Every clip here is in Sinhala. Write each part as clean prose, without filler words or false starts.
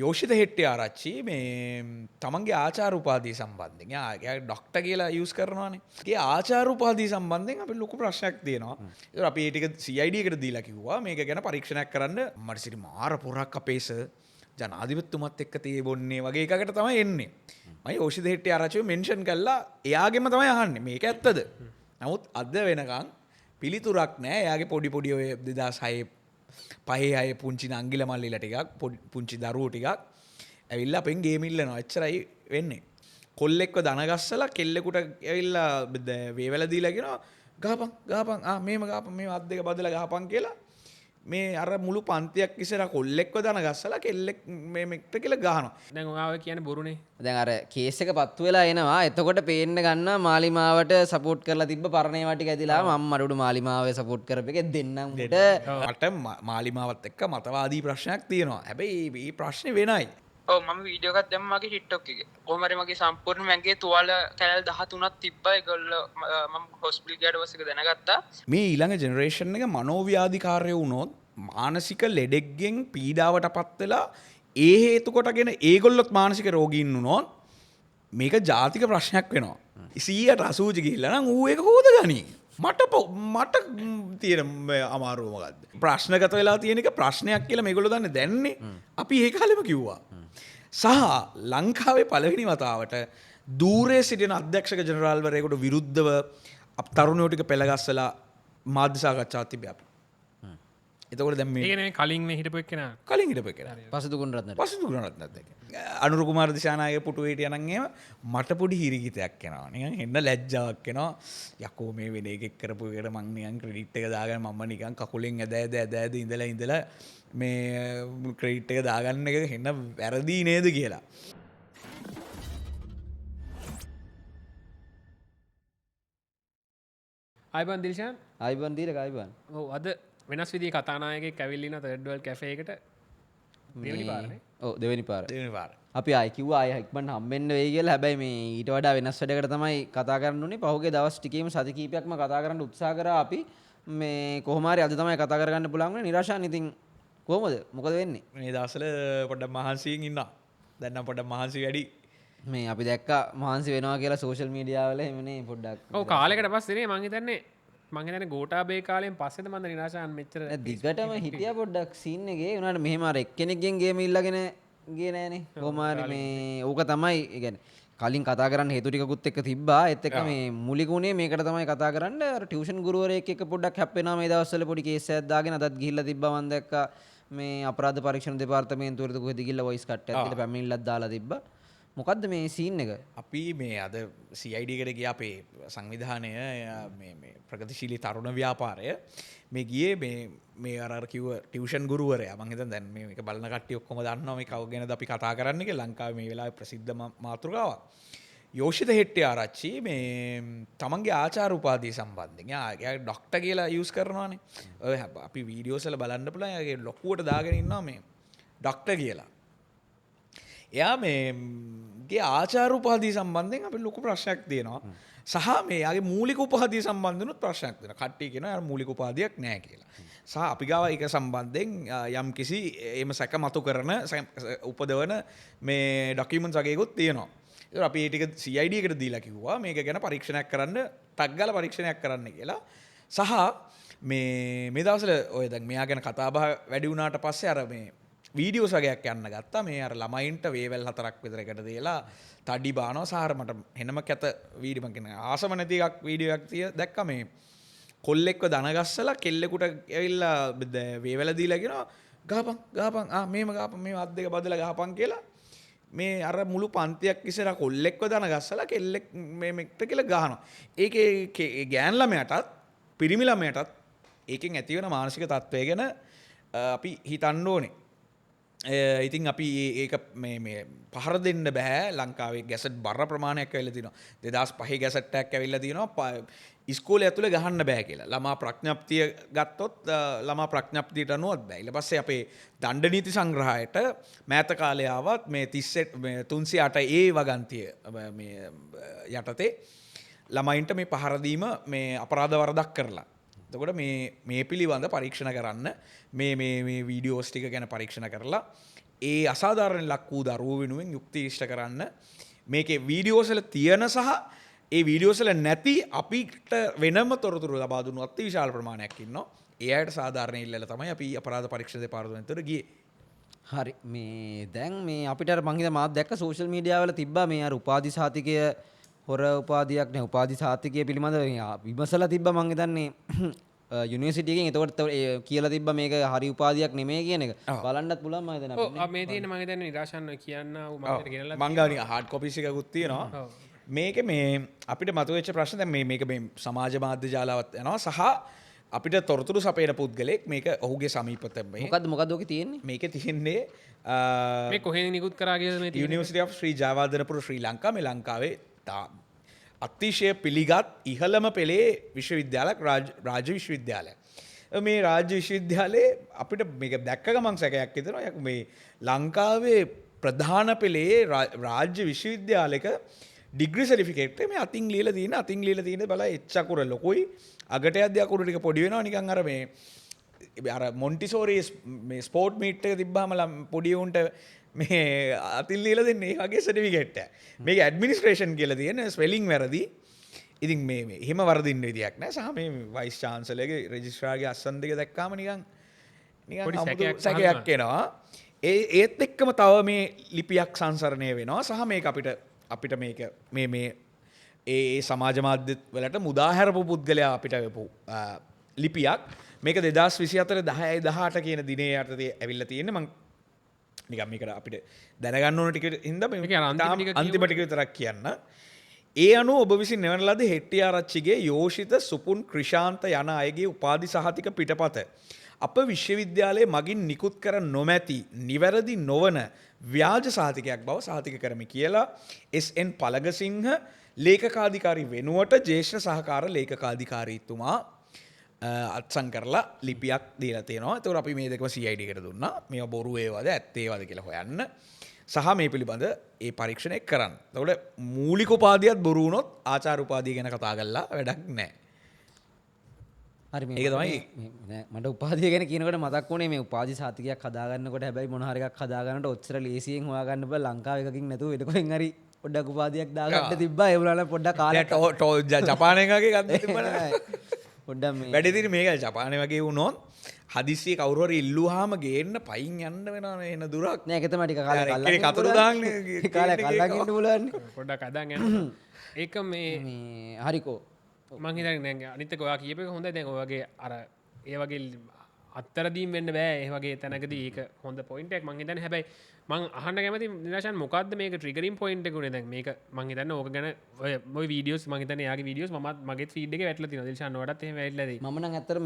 යෝෂිත හෙට්ටිය ආරච්චි මේ තමන්ගේ ආචාර උපාධිය සම්බන්ධයෙන් එයා ඩොක්ටර් කියලා යූස් කරනවානේ. ඒ ආචාර උපාධිය සම්බන්ධයෙන් අපිට ලොකු ප්‍රශ්නයක් තියෙනවා. ඒක අපි ඒ ටික CID එකට දීලා කිව්වා මේක ගැන පරීක්ෂණයක් කරන්න. මට සිරි මාර පොරක් අපේ සර් ජනාධිපතිතුමත් එක්ක තියේ බොන්නේ වගේ එකකට තමයි එන්නේ. මම යෝෂිත හෙට්ටිය ආරච්චිව මෙන්ෂන් කළා එයාගෙම තමයි අහන්නේ මේක ඇත්තද? නමුත් අද වෙනකන් පිළිතුරක් නැහැ. එයාගේ පොඩි පොඩි ඔය 2006 පහේ අය පුංචි නංගිල මල්ලිලා ටිකක් පුංචි දරුවෝ ටිකක් ඇවිල්ලා අපෙන් ගේම් ඉල්ලනවා. එච්චරයි වෙන්නේ. කොල්ලෙක්ව දන ගස්සලා කෙල්ලෙකුට ඇවිල්ලා වේවැල දීලා කියනවා ගහපන් මේම ගහපන් මේ අත් දෙක බදලා ගහපන් කියලා මේ අර මුළු පන්තියක් ඉස්සරහ කොල්ලෙක්ව දන ගස්සලා කෙල්ලෙක් මේකට කියලා ගහනවා. දැන් ඔයාව කියන්නේ බොරුනේ. දැන් අර කේස් එක පත්තු වෙලා එනවා. එතකොට පේන්න ගන්නවා මාලිමාවට සපෝට් කරලා තිබ්බ පරණ ඒවා ටික ඇදිලා මම මඩුඩු මාලිමාවේ සපෝට් කරපෙක දෙන්නම් උට මට මාලිමාවත් එක්ක මතවාදී ප්‍රශ්නයක් තියෙනවා. හැබැයි මේ ප්‍රශ්නේ වෙනයි. ඔව් මම වීඩියෝ එකක් දැම්මා මගේ TikTok එකේ. කොහොම හරි මගේ සම්පූර්ණ මගේ තුවාල කැලල් 13ක් තිබ්බා. ඒගොල්ලෝ මම හොස්පිටල් ගියාට පස්සේ ඒක දැනගත්තා. මේ ඊළඟ ජෙනරේෂන් එක මනෝව්‍යාධිකාරය වුණොත් මානසික ලෙඩෙක්ගෙන් පීඩාවට පත් වෙලා ඒ හේතු කොටගෙන ඒගොල්ලොත් මානසික රෝගීන් වුණොත් මේක ජාතික ප්‍රශ්නයක් වෙනවා. 180 ගිහිල්ලා නම් ඌ ඒක හොදගනි. මට තියෙන අමාරුව මොකද්ද? ප්‍රශ්නගත වෙලා තියෙන එක ප්‍රශ්නයක් කියලා මේගොල්ලෝ දන්නේ දැන්නේ. අපි ඒ කාලෙම කිව්වා. සහ ලංකාවේ පළවෙනි වතාවට දූරේ සිටින අධ්‍යක්ෂක ජනරාල්වරයෙකුට විරුද්ධව තරුණයෝ ටික පෙළගස්සලා මාධ්‍ය සාකච්ඡාවක් තිබ්බේ අපි. එතකොට දැන් මේ ඒකනේ කලින් හිටපු එක්කෙනා කලින් හිටපු එකේ පසුදු ගුණරත්න පසුදු ගුණරත්නත් එක්ක අනුර කුමාර දිසානායක පුටුවේ හිටියනම් එහෙම මට පොඩි හිරිකිතයක් එනවා. නිකන් එන්න ලැජ්ජාවක් එනවා. යකෝ මේ වෙන එකෙක් කරපු එකට මං නිකන් ක්‍රෙඩිට් එක දාගෙන මම නිකන් කකුලෙන් ඇද ඉඳලා මේ ක්‍රෙඩිට් එක දාගන්න එක එන්න වැරදි නේද කියලා. ආයිබන් දිල්ෂාන් ආයිබන් දීලා ආයිබන්. ඔව් අද වෙනස් විදිහේ කතානායකයෙක් ඇවිල්ලින තර්ඩ් වර්ල්ඩ් කැෆේ එකට දෙවෙනි පාරනේ. ඔව් දෙවෙනි පාර. දෙවෙනි පාර. අපි ආයි කිව්වා ආයි ඉක්මනට හම්බෙන්න වෙයි කියලා. හැබැයි මේ ඊට වඩා වෙනස් වැඩකට තමයි කතා කරන්න උනේ. පහුගිය දවස් ටිකේම සති කීපයක්ම කතා කරන්න උත්සාහ කරා අපි. මේ කොහොම හරි අද තමයි කතා කරගන්න පුළුවන් වුනේ. නිරාශාන් ඉතින් කොහොමද? මොකද වෙන්නේ? මේ දවස්වල පොඩ්ඩක් මහන්සියෙන් ඉන්නවා. දැන් නම් පොඩ්ඩක් මහන්සි වැඩි. මේ අපි දැක්කා මහන්සි වෙනවා කියලා සෝෂල් මීඩියා වල එමුනේ පොඩ්ඩක්. ඔව් කාලයකට පස්සේ මං හිතන්නේ ගෝඨාභය කාලයෙන් පස්සේද මන්ද නිරාශාන් මෙච්චර දිගටම හිටියා පොඩ්ඩක් සීන් එකේ. උනාට මෙහෙම අර එක්කෙනෙක්ගෙන් ගේම ඉල්ලගෙන ගියේ නෑනේ. කොහොම හරි මේ ඕක තමයි ඒ කියන්නේ කලින් කතා කරන්න හේතු ටිකකුත් එක්ක තිබ්බා. ඒත් එක්ක මේ මුලික උනේ මේකට තමයි කතා කරන්න. අර ටියුෂන් ගුරුවරයෙක් එක්ක පොඩ්ඩක් හැප්පෙනවා මේ දවස්වල පොඩි කේස් එකක් දාගෙන අදත් ගිහිල්ලා තිබ්බා මම දැක්කා. මේ අපරාධ පරීක්ෂණ දෙපාර්තමේන්තුවේද කොහෙද ගිහිල්ලා වොයිස් කට්ටයක් කියලා පැමිණිල්ලක් දාලා තිබ්බා. මොකද්ද මේ සීන් එක? අපි මේ අද CID එකට ගියා අපේ සංවිධානය මේ ප්‍රගතිශීලී තරුණ ව්‍යාපාරය මේ ගියේ මේ අර කිව්ව ටියුෂන් ගුරුවරයා මම හිතන්නේ දැන් මේක බලන කට්ටිය ඔක්කොම දන්නවා මේ කව ගැනද අපි කතා කරන්න කියලා. ලංකාවේ මේ වෙලාවේ ප්‍රසිද්ධ මාතෘකාවක්. යෝෂිත හෙට්ටිය ආරච්චි මේ තමන්ගේ ආචාර උපාධිය සම්බන්ධයෙන් එයා ඩොක්ටර් කියලා යූස් කරනවානේ. ඔය අපි වීඩියෝස් වල බලන්න පුළුවන් එයාගේ ලොකුවට දාගෙන ඉන්නවා මේ ඩොක්ටර් කියලා. එයා මේගේ ආචාර උපාධිය සම්බන්ධයෙන් අපිට ලොකු ප්‍රශ්නයක් තියෙනවා. සහ මේ යාගේ මූලික උපාධිය සම්බන්ධනොත් ප්‍රශ්නයක් තියෙනවා. කට්ටිය කියනවා යාර මූලික උපාධියක් නැහැ කියලා. සහ අපි ගාව ඒක සම්බන්ධයෙන් යම් කිසි එහෙම සැක මතු කරන උපදවන මේ ඩොකියුමන්ට්ස් වගේකුත් තියෙනවා. ඒක අපි ඒ ටික CID එකට දීලා කිව්වා මේක ගැන පරීක්ෂණයක් කරන්න ටග් ගාලා පරීක්ෂණයක් කරන්න කියලා. සහ මේ දවස්වල ඔය දැන් මෙයා ගැන කතා බහ වැඩි වුණාට පස්සේ අර මේ වීඩියෝස් වගේක් යන්න ගත්තා. මේ අර ළමයින්ට වේවැල් 4ක් විතර එකට දීලා තඩි බානවා. සාර මට හෙනම කැත වීඩියෝ මම කියන ආසම නැති එකක් වීඩියෝ එකක් දැක්කා. මේ කොල්ලෙක්ව දන ගස්සලා කෙල්ලෙකුට ඇවිල්ලා වේවැල දීලා කියනවා ගහපන් මේම ගහපන් මේ අත් දෙක බදලා ගහපන් කියලා. මේ අර මුළු පන්තියක් ඉස්සරහ කොල්ලෙක්ව දන ගස්සලා කෙල්ලෙක් මේකට කියලා ගහනවා. ඒකේ ගෑන් ළමයටත් පිරිමි ළමයටත් ඒකෙන් ඇති වෙන මානසික තත්ත්වය ගැන අපි හිතන්න ඕනේ. ඉතින් අපි ඒක මේ පහර දෙන්න බෑ. ලංකාවේ ගැසට් බර ප්‍රමාණයක් ඇවිල්ලා තිනවා. 2005 ගැසට් එකක් ඇවිල්ලා තිනවා ඉස්කෝලේ ඇතුලේ ගහන්න බෑ කියලා. ළමා ප්‍රඥප්තිය ගත්තොත් ළමා ප්‍රඥප්තියට අනුවත් බෑ. ඊට පස්සේ අපේ දණ්ඩ නීති සංග්‍රහයට මෑත කාලේ ආවත් මේ 308 ඒ වගන්තිය මේ යටතේ ළමයින්ට මේ පහර දීම මේ අපරාධ වරදක් කරලා. එතකොට මේ පිළිබඳ පරීක්ෂණ කරන්න මේ වීඩියෝස් ටික ගැන පරීක්ෂණ කරලා ඒ අසාධාරණ ලක් වූ දරුවෝ වෙනුවෙන් යුක්ති ඉෂ්ට කරන්න මේකේ වීඩියෝස්වල තියෙන සහ ඒ වීඩියෝස්වල නැති අපිට වෙනම තොරතුරු ලබා දුන්නු අතිවිශාල ප්‍රමාණයක් ඉන්නවා. ඒ අයට සාධාරණ ඉල්ලලා තමයි අපි අපරාධ පරීක්ෂණ දෙපාර්තමේන්තුවට ගියේ. හරි මේ දැන් මේ අපිට අර මං හිතා මාත් දැක්ක සෝෂල් මීඩියා වල තිබ්බා මේ අර උපාධි සහතිකය හොර උපාධියක් නේ උපාධි සහතිකය පිළිබඳව විමසලා තිබ්බා මං හිතන්නේ යුනිවර්සිටි එකෙන් එතකොට කියලා තිබ්බා මේක හරි උපාධියක් නෙමෙයි කියන එක බලන්නත් පුළුවන් මම හිතනවා. ඔව් මේ තියෙන මම හිතන්නේ නිරාශන්න කියන්න මම ගෙනලා මං ගාව නිකන් හાર્ඩ් කොපීස් එකකුත් තියෙනවා. මේක මේ අපිට මතුවෙච්ච ප්‍රශ්න දැන් මේක මේ සමාජ මාධ්‍ය ජාලාවත් යනවා සහ අපිට තොරතුරු සපයන පුද්ගලෙක් මේක ඔහුගේ සමීපතම මොකද්ද ඔකේ තියෙන්නේ? මේකේ තියෙන්නේ මේ කොහෙන් නිකුත් කරා කියලා මේ තියෙන්නේ University of Sri Javadanapura ශ්‍රී ලංකා මේ ලංකාවේ අතිශය පිළිගත් ඉහළම පෙළේ විශ්වවිද්‍යාලයක් රාජ්‍ය විශ්වවිද්‍යාලයක්. මේ රාජ්‍ය විශ්වවිද්‍යාලයේ අපිට මේක දැක්ක ගමන් සැකයක් හිතෙනවා මේ ලංකාවේ ප්‍රධාන පෙළේ රාජ්‍ය විශ්වවිද්‍යාලයක ඩිග්‍රී සර්ටිෆිකේට් එක මේ අතින් ලියලා තියෙන බල එච් අකුර ලොකුයි අගට යද්දී අකුරු ටික පොඩි වෙනවා නිකන් අර මේ අර මොන්ටිසෝරි මේ ස්පෝර්ට් මීට් එක තිබ්බාම පොඩි උන්ට මේ අතින් ලියලා දෙන්නේ ඒ වගේ සර්ටිෆිකේට් එක. මේක ඇඩ්මිනිස්ට්‍රේෂන් කියලා තියෙන ස්පෙලිං වැරදි. ඉතින් මේ එහෙම වරදින්න විදියක් නැහැ. සහ මේ වයිස් චාන්සලර්ගේ රෙජිස්ට්‍රාර්ගේ අස්සන් දෙක දැක්කාම නිකන් සැකයක් එනවා. ඒත් එක්කම තව මේ ලිපියක් සංසරණය වෙනවා. සහ මේක අපිට මේක මේ ඒ සමාජ මාධ්‍ය වලට මුදාහැරපු පුද්ගලයා අපිට වෙපු ලිපියක්. මේක 2024 10/18 කියන දිනේ යටතේ ඇවිල්ලා තියෙන්නේ. මම නිකන් මේකට අපිට දැනගන්න ඕන ටික හින්දා අන්තිම ටික විතරක් කියන්න. ඒ අනුව ඔබ විසින් නිවන ලද හෙට්ටිආරච්චිගේ යෝෂිත සුපුන් ක්‍රිෂාන්ත යන අයගේ උපාධි සහතික පිටපත අප විශ්වවිද්‍යාලයේ මගින් නිකුත් කර නොමැති නිවැරදි නොවන ව්‍යාජ සහතිකයක් බව සහතික කරමි කියලා SN පළගසිංහ ලේකකාධිකාරී වෙනුවට ජ්‍යෙෂ්ඨ සහකාර ලේකකාධිකාරීතුමා අත්සන් කරලා ලිපියක් දීලා තියෙනවා. ඒතකොට අපි මේ දෙකම CID එකට දුන්නා. මේවා බොරු ඒවාද ඇත්ත ඒවාද කියලා හොයන්න. සහ මේ පිළිබඳ ඒ පරීක්ෂණය කරන්න. එතකොට මූලික උපාධියත් බොරු වුණොත් ආචාර උපාධිය ගැන කතා කරලා වැඩක් නැහැ. හරි මේක තමයි මට උපාධිය ගැන කියනකොට මතක් වුණේ මේ උපාධි සාතිකයක් හදාගන්නකොට හැබැයි මොන හරි එකක් හදාගන්නට ඔච්චර ලේසියෙන් හොයාගන්න බෑ ලංකාවේ එකකින් නැතුව වෙන කොහෙන් හරි පොඩ්ඩක් උපාධියක් දාගන්න තිබ්බා ඒ වුණාට පොඩ්ඩක් කාලයක් ජපානය වගේ ගන්න තිබ්බනේ. පොඩ්ඩක් මේ වැඩිදිරි මේක ජපානය වගේ වුණොත් හදිස්සියේ කවුරු හරි ඉල්ලුවාම ගේන්න පයින් යන්න වෙනවනේ එන දුරක්. නෑ ඒක තමයි ටික කාලයක් අල්ලගෙන කතරු දාන්නේ කාලයක් අල්ලගෙන ඉන්න බලන්න. පොඩ්ඩක් අදන් යන්න. ඒක මේ හරිකෝ මං හිතන්නේ දැන් අනිත් එක ඔයා කියපේක හොඳයි. දැන් ඔය වගේ අර ඒ වගේ අත්තරදීම් වෙන්න බෑ. ඒ වගේ තැනකදී ඒක හොඳ පොයින්ට් එකක් මං හිතන්නේ. හැබැයි මං අහන්න කැමති නිරාශන් මොකද්ද මේක ට්‍රිගරින් පොයින්ට් එක උනේ? දැන් මේක මං හිතන්නේ ඕක ගැන ඔය වීඩියෝස් මං හිතන්නේ යාගේ වීඩියෝස් මමත් මගේ ෆීඩ් එකේ වැටලා තියෙනවා. දිල්ෂාන් ඔයාටත් එහෙම වැටලා තියෙයි. මම නම් ඇත්තට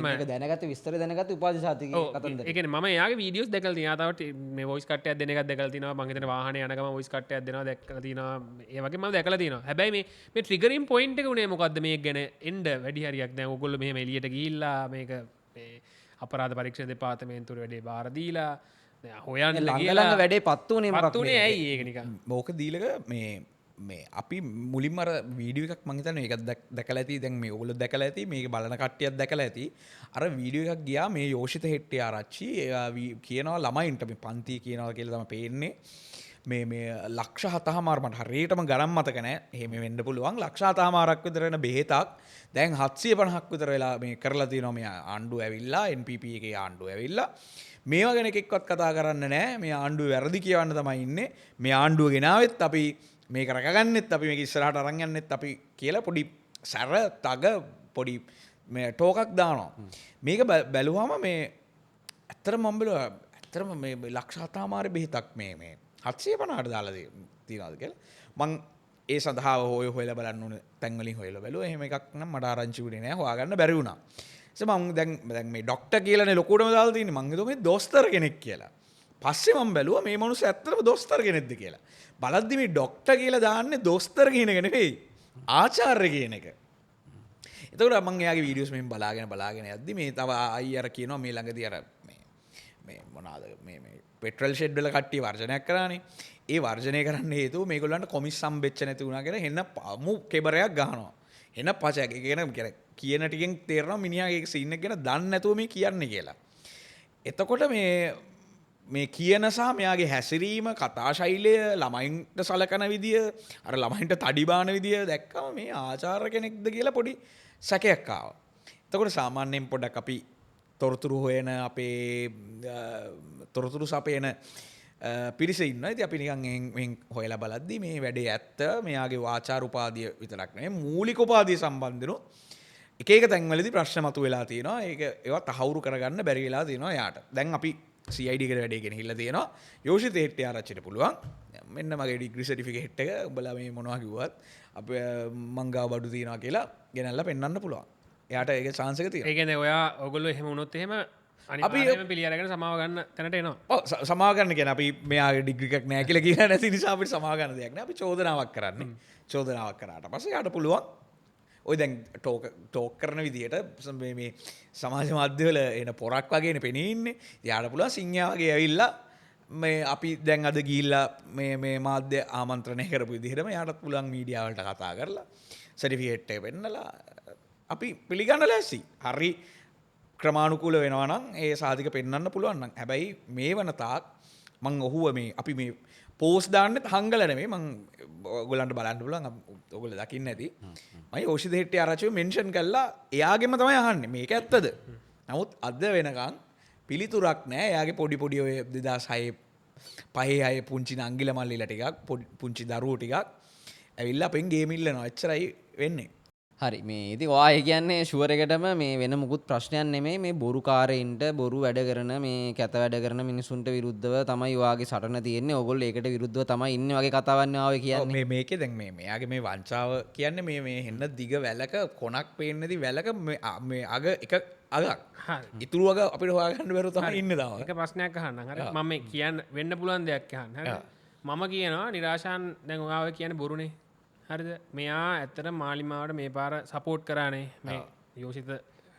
මේක දැනගත්තේ විස්තර දැනගත්තේ උපාධි සාතිකේ කතන්දර. ඒ කියන්නේ මම යාගේ වීඩියෝස් දැකලා තියෙනවා. තව මේ වොයිස් කට්ටයක් දෙන එකක් දැකලා තියෙනවා. මං හිතන්නේ වාහනේ යන ගමන් වොයිස් කට්ටයක් දෙනවා දැකලා තියෙනවා. ඒ වගේ මම දැකලා තියෙනවා. හැබැයි මේ ට්‍රිගරින් පොයින්ට් එක උනේ මොකද්ද මේක ගැන එන්න වැඩි හරියක් දැන් ඕගොල්ලෝ මෙහෙම එළියට ගිහිල්ලා මේක මේ අපරාධ පරීක්ෂණ දෙපාර්තමේන්තුවේ වැඩේ බාර දීලා හොයන්න ළඟ වැඩේ පත්තු වුණේ පත්තු වුණේ ඇයි ඒක නිකන් මොක දීලක මේ අපි මුලින්ම අර වීඩියෝ එකක් මං හිතන්නේ ඒක දැකලා ඇති. දැන් මේ ඔයගොල්ලෝ දැකලා ඇති. මේක බලන කට්ටියක් දැකලා ඇති. අර වීඩියෝ එකක් ගියා මේ යෝෂිත හෙට්ටිආරච්චි කියනවා ළමයින්ට මේ පන්ති කියනවා කියලා තමයි පේන්නේ. මේ ලක්ෂ 7මාර මට හරියටම ගණන් මතක නැහැ. එහෙම වෙන්න පුළුවන්. ලක්ෂ 7මාරක් විතර වෙන බෙහෙතක් දැන් 750ක් විතර වෙලා මේ කරලා තියෙනවා. මේ ආණ්ඩුව ඇවිල්ලා NPP එකේ ආණ්ඩුව ඇවිල්ලා මේවා ගැන එකෙක්වත් කතා කරන්න නැහැ. මේ ආණ්ඩුව වැරදි කියවන්න තමයි ඉන්නේ. මේ ආණ්ඩුව ගෙනාවෙත් අපි මේක රැකගන්නෙත් අපි මේක ඉස්සරහට අරන් යන්නෙත් අපි කියලා පොඩි සැර තග පොඩි මේ ටෝකක් දානවා. මේක බැලුවාම මේ ඇත්තටම මම බැලුවා ඇත්තටම මේ ලක්ෂ 7මාර බෙහෙතක් මේ 750ට දාලා තියනවාද කියලා මං ඒ සඳහා හොයලා බලන්න ඕන තැන් වලින් හොයලා බැලුවා. එහෙම එකක් නම් මට ආරංචි වුණේ නැහැ. හොයාගන්න බැරි වුණා. මං දැන් මේ ඩොක්ටර් කියලානේ ලොකුටම දාලා තියෙන්නේ. මං හිතුවා මේ දොස්තර කෙනෙක් කියලා. පස්සේ මම බැලුවා මේ මිනිස්සු ඇත්තටම දොස්තර කෙනෙක්ද කියලා. බලද්දි මේ ඩොක්ටර් කියලා දාන්නේ දොස්තර කියන එක නෙවෙයි. ආචාර්ය කියන එක. එතකොට මං එයාගේ වීඩියෝස් මෙහෙම බලාගෙන යද්දි මේ තව අයියර කියනවා මේ ළඟදී අර මේ මොනවාද මේ පෙට්‍රල් ෂෙඩ් වල කට්ටිය වර්ජනයක් කරානේ. ඒ වර්ජනය කරන්න හේතුව මේගොල්ලන්ට කොමිස් සම්බෙච්ච නැති වුණා කියලා හෙන්න පමු කෙබරයක් ගහනවා. හෙන්න පචයක්. ඒ කියන ටිකෙන් තේරෙනවා මිනිහාගේ ඒක සීන් එක ගැන දන්නේ නැතුව මේ කියන්නේ කියලා. එතකොට මේ මේ කියනසා මෙයාගේ හැසිරීම කතා ශෛලය ළමයින්ට සලකන විදිිය අර ළමයින්ට තඩිබාන විදිිය දැක්කම මේ ආචාර කෙනෙක්ද කියලා පොඩි සැකයක්කාව. තකොට සාමාන්‍යයෙන් පොඩක් අපි තොරතුරු හොයන අපේ තොරතුරු සපයන පිරිස ඉන්න ඇති අපි නිකන් හොයලා බලද්දි මේ වැඩේ ඇත්ත මෙයාගේ වාචාර උපාදිය විතරක් නෙවෙයි මූලික උපාදිය සම්බන්ධනො එක තැන්වලදි ප්‍රශ්න මතු වෙලා තියෙනවා ඒක ඒවත් තහවුරු කරගන්න බැරි වෙලා තියෙනවා යාට. දැන් අපි CID එකට වැඩේ ගෙනහිල්ලා තියෙනවා. යෝෂිත හෙට්ට ආරච්චිට පුළුවන්. මෙන්න මගේ ඩිග්‍රී සර්ටිෆිකේට් එක උඹලා මේ මොනවා කිව්වත් අපේ මං ගාව බඩු තියනවා කියලා ගෙනල්ලා පෙන්වන්න පුළුවන්. එයාට ඒක chance එක තියෙනවා. ඒ කියන්නේ ඔයා ඔයගොල්ලෝ එහෙම වුණොත් එහෙම අනිවාර්යයෙන්ම පිළි අරගෙන සමාව ගන්න තැනට එනවා. ඔව් සමාව ගන්න කියන්නේ අපි මෙයාගේ ඩිග්‍රී එකක් නැහැ කියලා කියලා නැති නිසා අපිට සමාව ගන්න දෙයක් නෑ. අපි චෝදනාවක් කරන්නේ. චෝදනාවක් කරාට පස්සේ යාට පුළුවන් ඔය දැන් ටෝක් කරන විදිහට මේ සමාජ මාධ්‍යවල එන පොරක් වගේනේ පෙනී ඉන්නේ. යාට පුළුවන් සිංහයා වගේ ඇවිල්ලා මේ අපි දැන් අද ගිහිල්ලා මේ මාධ්‍ය ආමන්ත්‍රණය කරපු විදිහටම යාටත් පුළුවන් මීඩියා වලට කතා කරලා සර්ටිෆිකේට් එක පෙන්නලා අපි පිළිගන්න ලෑස්ති. හරි ක්‍රමානුකූල වෙනවා නම් ඒ සාධක පෙන්වන්න පුළුවන් නම්. හැබැයි මේ වන තාක් මම ඔහුව මේ අපි මේ පෝස්ට් දාන්නෙත් හංගල නෙමෙයි මම ඔයගොල්ලන්ට බලන්න පුළුවන් ඔයගොල්ලෝ දකින්න ඇති. මම යෝෂිත හෙට්ටිය ආරච්චිව මෙන්ෂන් කළා එයාගෙම තමයි අහන්නේ මේක ඇත්තද? නමුත් අද වෙනකන් පිළිතුරක් නැහැ. එයාගේ පොඩි පොඩි ඔය 2006 පහේ අය පුංචි නංගිල මල්ලිලා ටිකක් පුංචි දරුවෝ ටිකක් ඇවිල්ලා අපෙන් ගේම් ඉල්ලනවා. එච්චරයි වෙන්නේ. හරි මේ ඉතින් ඔයා කියන්නේ ෂුවර් එකටම මේ වෙන මුකුත් ප්‍රශ්නයක් නෙමෙයි මේ බොරුකාරයින්ට බොරු වැඩ කරන මේ කැත වැඩ කරන මිනිසුන්ට විරුද්ධව තමයි ඔයාගේ සටන තියෙන්නේ. ඕගොල්ලෝ ඒකට විරුද්ධව තමයි ඉන්නේ වගේ කතාවක් ආවේ කියන්නේ. මේකේ දැන් මෙයාගේ මේ වංචාව කියන්නේ මේ හෙන්න දිග වැලක කොනක් පේන්නේ නැති වැලක මේ අග එක අගක්. ඉතුරු අග අපිට හොයාගන්න බැරුව තමයි ඉන්නේ තාම. එක ප්‍රශ්නයක් අහන්න. හරි මම මේ කියන්න වෙන්න පුළුවන් දෙයක් අහන්න. හරි මම කියනවා නිරාශාන් දැන් ඔයාව කියන්නේ බොරුනේ. හරිද මෙයා ඇත්තට මාලිමාවට මේ පාර සපෝට් කරානේ මේ යෝෂිත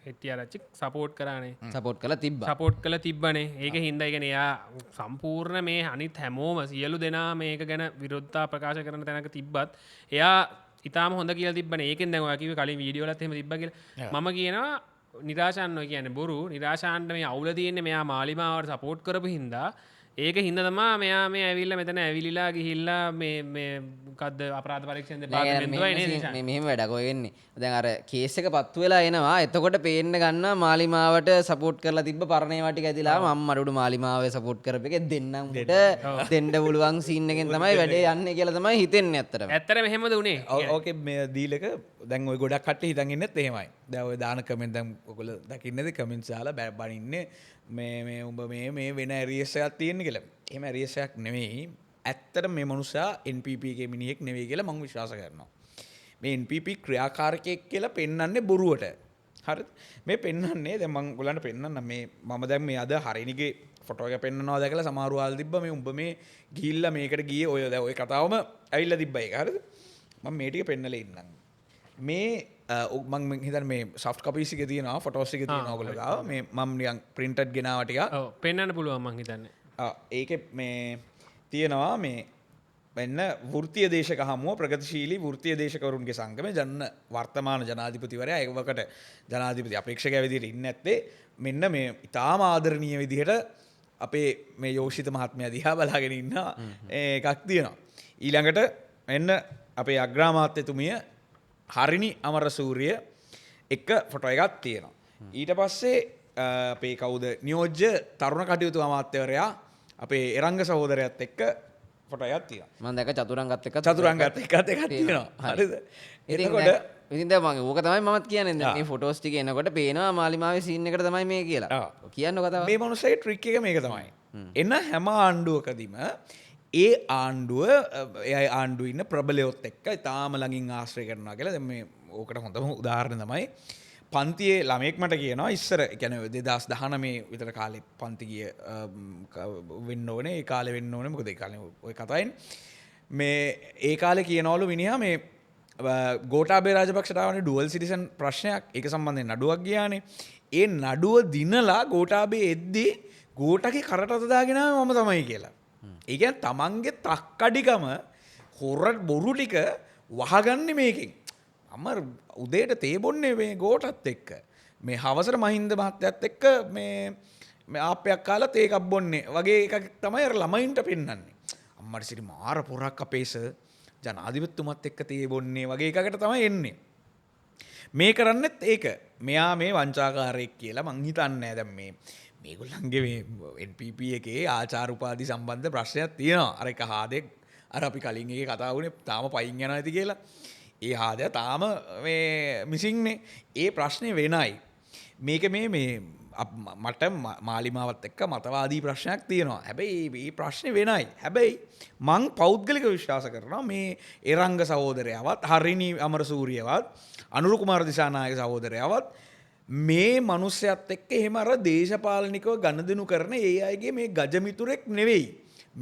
හෙට්ටිය ආරච්චි සපෝට් කරානේ සපෝට් කරලා තිබ්බා. සපෝට් කළා තිබ්බනේ. ඒක හින්දා කියන්නේ එයා සම්පූර්ණ මේ අනිත් හැමෝම සියලු දෙනා මේක ගැන විරෝධතා ප්‍රකාශ කරන තැනක තිබ්බත් එයා ඊටාම හොඳ කියලා තිබ්බනේ. ඒකෙන් දැන් ඔයා කිව්වේ කලින් වීඩියෝ වලත් එහෙම තිබ්බා කියලා. මම කියනවා නිරාශාන් ඔය කියන්නේ බොරු. නිරාශාන්ට මේ අවුල තියෙන්නේ මෙයා මාලිමාවට සපෝට් කරපු හින්දා ඒක හින්දා තමයි මෙයා මේ ඇවිල්ලා මෙතන ඇවිලිලා ගිහිල්ලා මේ මොකද්ද අපරාධ පරීක්ෂණ දෙපාර්තමේන්තුවයි නේද මේ මෙහෙම වැඩක් ඔය වෙන්නේ. දැන් අර කේස් එක පත්තු වෙලා එනවා. එතකොට පේන්න ගන්නවා මාලිමාවට සපෝට් කරලා තිබ්බ පරණේවා ටික ඇදිලා මම අරුඩු මාලිමාවේ සපෝට් කරපු එකේ දෙන්නම් උට දෙන්න පුළුවන් සීන් එකෙන් තමයි වැඩේ යන්නේ කියලා තමයි හිතෙන්නේ ඇත්තටම. ඇත්තටම එහෙමද උනේ? ඕකේ මේ දීලක දැන් ඔය ගොඩක් කට්ටිය හිතන් ඉන්නෙත් එහෙමයි. දැන් ඔය දාන කමෙන්ට් දැන් ඔයගොල්ලෝ දකින්නේද කමෙන්ට්ස් දාලා බනින්නේ මේ උඹ මේ වෙන ඇරියස් එකක් තියෙන කියලා. එහෙම ඇරියස් එකක් නෙමෙයි. ඇත්තටම මේ මනුස්සයා NPP එකේ මිනිහෙක් නෙවෙයි කියලා මම විශ්වාස කරනවා. මේ NPP ක්‍රියාකාරකයෙක් කියලා පෙන්වන්නේ බොරුවට. හරිද? මේ පෙන්වන්නේ දැන් මම ඔයගලන්ට පෙන්වන්නම් මේ මම දැන් මේ අද හරිනිගේ ෆොටෝ එක පෙන්වනවා දැකලා සමහර වල් තිබ්බා මේ උඹ මේ ගිහිල්ලා මේකට ගියේ ඔය දැන් ඔය කතාවම ඇවිල්ලා තිබ්බා ඒක. හරිද? මම මේ ටික පෙන්නලා ඉන්නම්. මේ මං හිතන්නේ මේ සොෆ්ට් කොපීස් එකේ තියෙනවා ෆොටෝස් එකේ තියෙනවා ඔයගොල්ලෝ ගාව මේ මම නිකන් printed ගෙනාවා ටික. ඔව් පෙන්වන්න පුළුවන් මං හිතන්නේ. ඒකේ මේ තියෙනවා මේ වෙන්න වෘත්තීය දේශක හමුව ප්‍රගතිශීලී වෘත්තීය දේශකවරුන්ගේ සංගමේ වර්තමාන ජනාධිපතිවරයා ඒවකට ජනාධිපති අපේක්ෂකයා විදිහට ඉන්නේ නැත්තේ මෙන්න මේ ඉතාම ආදරණීය විදිහට අපේ මේ යෝෂිත මහත්මයා දිහා බලාගෙන ඉන්න එකක් තියෙනවා. ඊළඟට මෙන්න අපේ අග්‍රාමාත්‍යතුමිය හරිනි අමරසූරිය එක ෆොටෝ එකක් තියෙනවා. ඊට පස්සේ අපේ කවුද නියෝජ්‍ය තරුණ කටයුතු අමාත්‍යවරයා අපේ එරංග සහෝදරයත් එක්ක ෆොටෝ එකක් තියෙනවා. මම දැක්ක චතුරංගත් එක්ක එකක් තියෙනවා. හරිද? එතකොට ඉතින් දැන් මම ඕක තමයි මමත් කියන්නේ. දැන් මේ ෆොටෝස් ටික එනකොට පේනවා මාලිමාවේ සීන් එකට තමයි මේ කියලා. කියන්න කතාව. මේ මනුස්සයේ ට්‍රික් එක මේක තමයි. එන හැම ආණ්ඩුවකදීම ඒ ආණ්ඩුව එය ආණ්ඩුව ඉන්න ප්‍රබලයොත් එක්ක ඉතාම ළඟින් ආශ්‍රය කරනවා කියලා. දැන් මේ ඕකට හොඳම උදාහරණ තමයි පන්තියේ ළමයෙක් මට කියනවා ඉස්සර කියන්නේ 2019 විතර කාලේ පන්ති ගිය වෙන්න ඕනේ ඒ කාලේ වෙන්න ඕනේ මොකද ඒ කාලේ ඔය කතාවෙන් මේ ඒ කාලේ කියනවලු මිනිහා මේ ගෝඨාභය රාජපක්ෂට ආවනේ ඩුවල් සිටිසන් ප්‍රශ්නයක් ඒක සම්බන්ධයෙන් නඩුවක් ගියානේ ඒ නඩුව දිනලා ගෝඨාභය එද්දී ගෝඨගේ කරට අත දාගෙන මම තමයි කියලා. ඒ කියන්නේ තමන්ගේ තක්කඩිකම හොර බොරු ටික වහගන්නේ මේකෙන්. අමර උදේට තේ බොන්නේ මේ ගෝඨත් එක්ක. මේ හවසට මහින්ද මහත්තයත් එක්ක මේ මේ ආප්පයක් කාලා තේ එකක් බොන්නේ වගේ එකක් තමයි අර ළමයින්ට පෙන්වන්නේ. අම්මට සිරි මාර පොරක් අපේ සර් ජනාධිපතිතුමත් එක්ක තේ බොන්නේ වගේ එකකට තමයි එන්නේ. මේ කරන්නෙත් ඒක. මෙයා මේ වංචාකාරයෙක් කියලා මං හිතන්නේ නැහැ දැන් මේගොල්ලන්ගේ මේ NPP එකේ ආචාර උපාධි සම්බන්ධ ප්‍රශ්නයක් තියෙනවා. අර එක හාදෙක් අර අපි කලින් එකේ කතා වුණේ තාම පයින් යනවා ඇති කියලා. ඒ හාදයා තාම මේ මිසින්නේ. ඒ ප්‍රශ්නේ වෙනයි. මේක මේ මට මාලිමාවත් එක්ක මතවාදී ප්‍රශ්නයක් තියෙනවා. හැබැයි මේ ප්‍රශ්නේ වෙනයි. හැබැයි මං පෞද්ගලික විශ්වාස කරනවා මේ එරංග සහෝදරයාවත් හරිනි අමරසූරියවත් අනුරු කුමාර දිසානායක සහෝදරයාවත් මේ මිනිස්සයත් එක්ක එහෙම අර දේශපාලනිකව ගනුදෙනු කරන ඒ අයගේ මේ ගජමිතුරෙක් නෙවෙයි.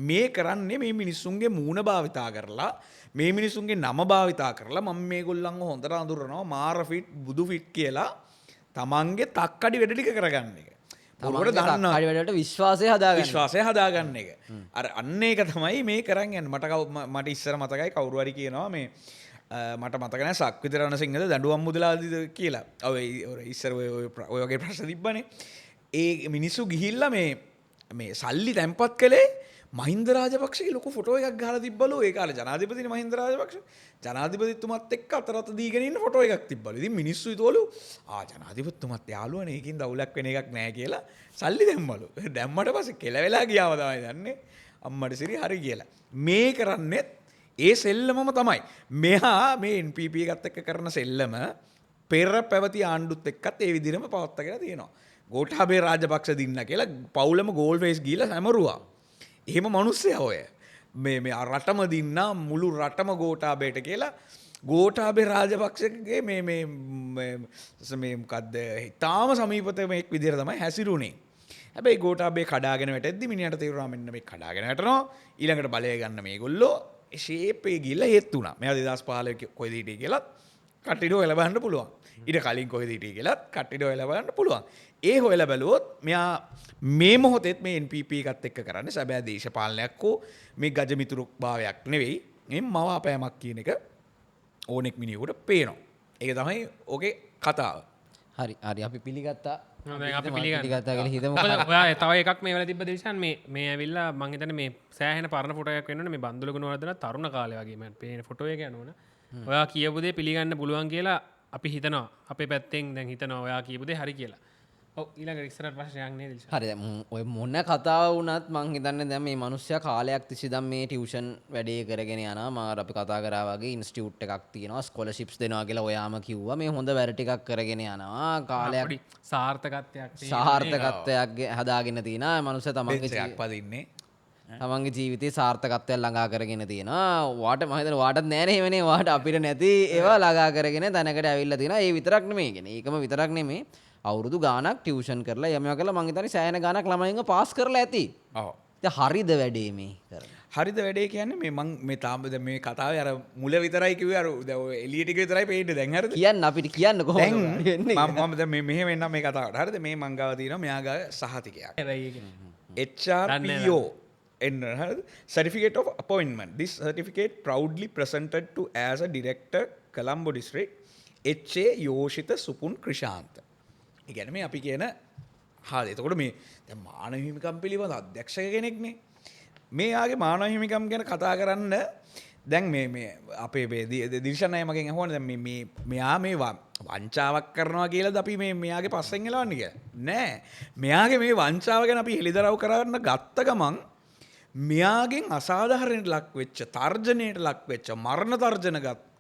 මේ කරන්නේ මේ මිනිස්සුන්ගේ මූණ භාවිතා කරලා මේ මිනිස්සුන්ගේ නම භාවිතා කරලා මම මේගොල්ලන්ව හොඳට අඳුරනවා මාර ෆිට් බුදු ෆිට් කියලා තමන්ගේ තක්කඩි වැඩ ටික කරගන්න එක. පොරවට දාන්න හරි වැඩට විශ්වාසය හදාගන්න. විශ්වාසය හදාගන්න එක. අර අන්න ඒක තමයි මේ කරන් යන්නේ. මට ඉස්සර මතකයි කවුරු හරි කියනවා මේ මට මතක නැහැ සක්විති රණසිංහද දඬුවම් මුදලාදීද කියලා. ඔය ඉස්සර ඔය වගේ ප්‍රශ්න තිබ්බනේ. ඒ මිනිස්සු ගිහිල්ලා මේ සල්ලි තැන්පත් කළේ මහින්ද රාජපක්ෂගේ ලොකු ෆොටෝ එකක් ගහලා තිබ්බලු. ඒ කාලේ ජනාධිපතිනේ මහින්ද රාජපක්ෂ. ජනාධිපතිතුමත් එක්ක අතරත් දීගෙන ඉන්න ෆොටෝ එකක් තිබ්බලු. ඉතින් මිනිස්සු හිතවලු ජනාධිපතිතුමත් යාළුවනේ ඒකින් දවුලක් වෙන එකක් නැහැ කියලා සල්ලි දැම්මලු. දැම්මට පස්සේ කෙලවෙලා ගියාම තමයි දන්නේ අම්මට සිරි හරි කියලා. මේ කරන්නේත් ඒ සෙල්ලමම තමයි. මෙහා මේ NPP එකත් එක්ක කරන සෙල්ලම පෙර පැවති ආණ්ඩුත් එක්කත් ඒ විදිහටම පවත්වාගෙන තියෙනවා. ගෝඨාභය රාජපක්ෂ දින්න කියලා පවුලම ගෝල් ෆේස් ගිහලා හැමරුවා. එහෙම මිනිස්සයා ඔය මේ රටම දින්නා මුළු රටම ගෝඨාභයට කියලා ගෝඨාභය රාජපක්ෂගේ මේ මොකද්ද ඊටාම සමීපතම එක් විදිහට තමයි හැසිරුණේ. හැබැයි ගෝඨාභය කඩාගෙන වැටෙද්දි මිනිහට තේරුණා මෙන්න මේ කඩාගෙන වැටෙනවා ඊළඟට බලය ගන්න මේගොල්ලෝ ෂේපේ ගිහලා හේත් වුණා. මෙයා 2015 කොහෙද හිටියේ කියලා කට්ටියට හොයලා බලන්න පුළුවන්. ඊට කලින් කොහෙද හිටියේ කියලා කට්ටියට හොයලා බලන්න පුළුවන්. ඒ හොයලා බැලුවොත් මෙයා මේ මොහොතේත් මේ NPP එකත් එක්ක කරන්නේ සැබෑ දේශපාලනයක් හෝ මේ ගජමිතුරු භාවයක් නෙවෙයි. මේ මවාපෑමක් කියන එක ඕනෙක් මිනිහෙකුට පේනවා. ඒක තමයි ඕකේ කතාව. හරි අපි පිළිගත්තා. අපි පිළිගත්තා කියලා හිතමු. ඔයා තව එකක් මේ වෙලා තිබ්බ දිවිෂන් මේ ඇවිල්ලා මං හිතන්නේ මේ සෑහෙන පරණ ෆොටෝ එකක් වෙනවනේ මේ බන්දුල ගුණවර්ධන තරුණ කාලේ වගේ මම පේන ෆොටෝ එක යනවනේ. ඔයා කියපු දේ පිළිගන්න පුළුවන් කියලා අපි හිතනවා. අපේ පැත්තෙන් දැන් හිතනවා ඔයා කියපු දේ හරි කියලා. ඔව් ඊළඟ ඉස්සරහට ප්‍රශ්නයක් නේද දිවිෂන්? හරි ඔය මොන කතාව වුණත් මං හිතන්නේ දැන් මේ මිනිස්සයා කාලයක් තිස්සේ දැන් මේ ටියුෂන් වැඩේ කරගෙන යනවා. මාර අපි කතා කරා වගේ ඉන්ස්ටිටියුට් එකක් තියෙනවා ස්කෝලර්ෂිප්ස් දෙනවා කියලා ඔයාම කිව්වා. මේ හොඳ වැඩ ටිකක් කරගෙන යනවා. කාලයක් සාර්ථකත්වයක් හදාගෙන තියෙනවා. මිනිස්සයා තමන්ගේ ජීවිතේ සාර්ථකත්වයක් ළඟා කරගෙන තියෙනවා. වාට මම හිතන්නේ වාටත් නෑනේ එවනේ. වාට අපිට නැති ඒවා ළඟා කරගෙන තැනකට ඇවිල්ලා තියෙනවා. ඒ විතරක් නෙමෙයි. කියන්නේ ඒකම විතරක් නෙමෙයි. අවුරුදු ගානක් ටියුෂන් කරලා යමයා කරලා මං හිතන්නේ සෑහෙන ගානක් ළමයින්ව පාස් කරලා ඇති. ඔව්. ඉතින් හරිද වැඩේ මේ කරන්නේ? හරිද වැඩේ කියන්නේ මේ තාම මේ කතාවේ අර මුල විතරයි කිව්වේ අර දැන් ඔය එළිය ටික විතරයි පේන්නේ දැන් හරිද? කියන්න අපිට කියන්න කොහොමද වෙන්නේ? මම දැන් මෙහෙම එන්නම් මේ කතාවට. හරිද? මේ මං ගාව තියෙනවා මෙයා ගාව සහතිකයක්. HRPO හරිද? Certificate of Appointment. This certificate proudly presented to as a director Colombo District HA Yoshitha Supun Krishantha. ඒ කියන්නේ මේ අපි කියන එතකොට මේ දැන් මානව හිමිකම් පිළිබඳ අධ්‍යක්ෂක කෙනෙක්නේ. මේ ආගේ මානව හිමිකම් ගැන කතා කරන්න දැන් මේ අපේ දිවිෂන් අය මගෙන් අහුවනේ දැන් මෙයා මේ වංචාවක් කරනවා කියලාද අපි මෙයාගේ පස්සෙන් එලවන්නේ කියලා. නෑ. මෙයාගේ මේ වංචාව ගැන අපි හෙළිදරව් කරන්න ගත්ත ගමන් මෙයාගෙන් අසාධාරණයට ලක් වෙච්ච තර්ජනයට ලක් වෙච්ච මරණ තර්ජන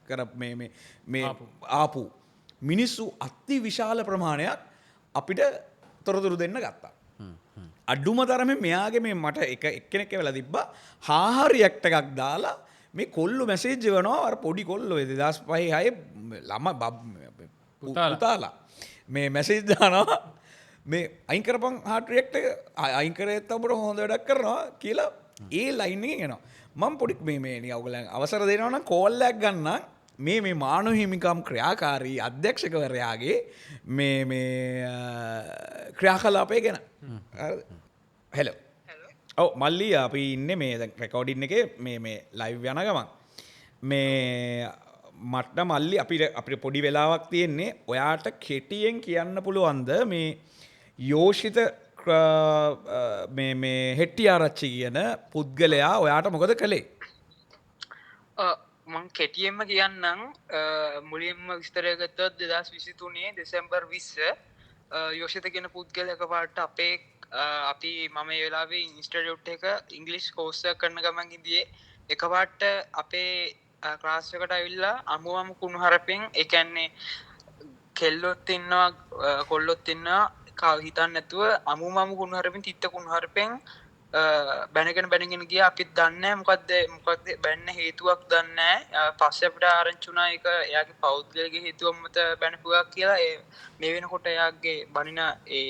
කර මේ ආපු මිනිස්සු අති විශාල ප්‍රමාණයක් අපිට තොරතුරු දෙන්න ගත්තා. අඩුම තරමේ මෙයාගේ මේ මට එක්කෙනෙක් වෙලා තිබ්බා හාහරියක්ට එකක් දාලා මේ කොල්ලෝ මැසේජ් එවනවා අර පොඩි කොල්ලෝ 2005 6 ළම පුතාලා මේ මැසේජ් දානවා මේ අයින් කරපන් හાર્ට් රියැක්ට් එක අයින් කරේත් අපිට හොඳ වැඩක් කරනවා කියලා ඒ ලයින් එකෙන් එනවා. මම පොඩි මේ ඔයගොල්ලන් අවසර දෙනවා නම් කෝල් එකක් ගන්න මේ මානව හිමිකම් ක්‍රියාකාරී අධ්‍යක්ෂකවරයාගේ මේ ක්‍රියාකලාපය ගැන. හෙලෝ. ඔව් මල්ලි අපි ඉන්නේ මේ දැන් රෙකෝඩින් එකේ මේ ලයිව් යන ගමන් මේ මට මල්ලි අපිට පොඩි වෙලාවක් තියෙන්නේ. ඔයාට කෙටියෙන් කියන්න පුළුවන්ද මේ යෝෂිත මේ හෙට්ටි ආරච්චි කියන පුද්ගලයා ඔයාට මොකද කළේ මං කෙටියෙන්ම කියන්නම් මුලින්ම විස්තරයගත්තොත් 2023 දෙසැම්බර් 20 යෝෂිත කියන පුද්ගල එකපාරට අපේ අපි මම ඒ වෙලාවේ ඉන්ස්ටිටියුට් එක ඉංග්‍රීසි කෝස් එකක් කරන ගමන් ඉඳියේ එකපාරට අපේ ක්ලාස් එකට ඇවිල්ලා අමුමම කුණුහරුපෙන් ඒ කියන්නේ කෙල්ලොත් ඉන්නවා කොල්ලොත් ඉන්නවා හිතන්න නැතුව අමුමම කුණුහරුපෙන් තිත්ත කුණුහරුපෙන් බැනගෙන ගිය අපිත් දන්නේ මොකක්ද බැන්න හේතුවක් දන්නේ පස්සේ අපිට ආරංචි වුණා ඒක එයාගේ පෞද්ගලික හේතුවක් මත බැනපුවා කියලා මේ වෙනකොට එයාගේ බනින ඒ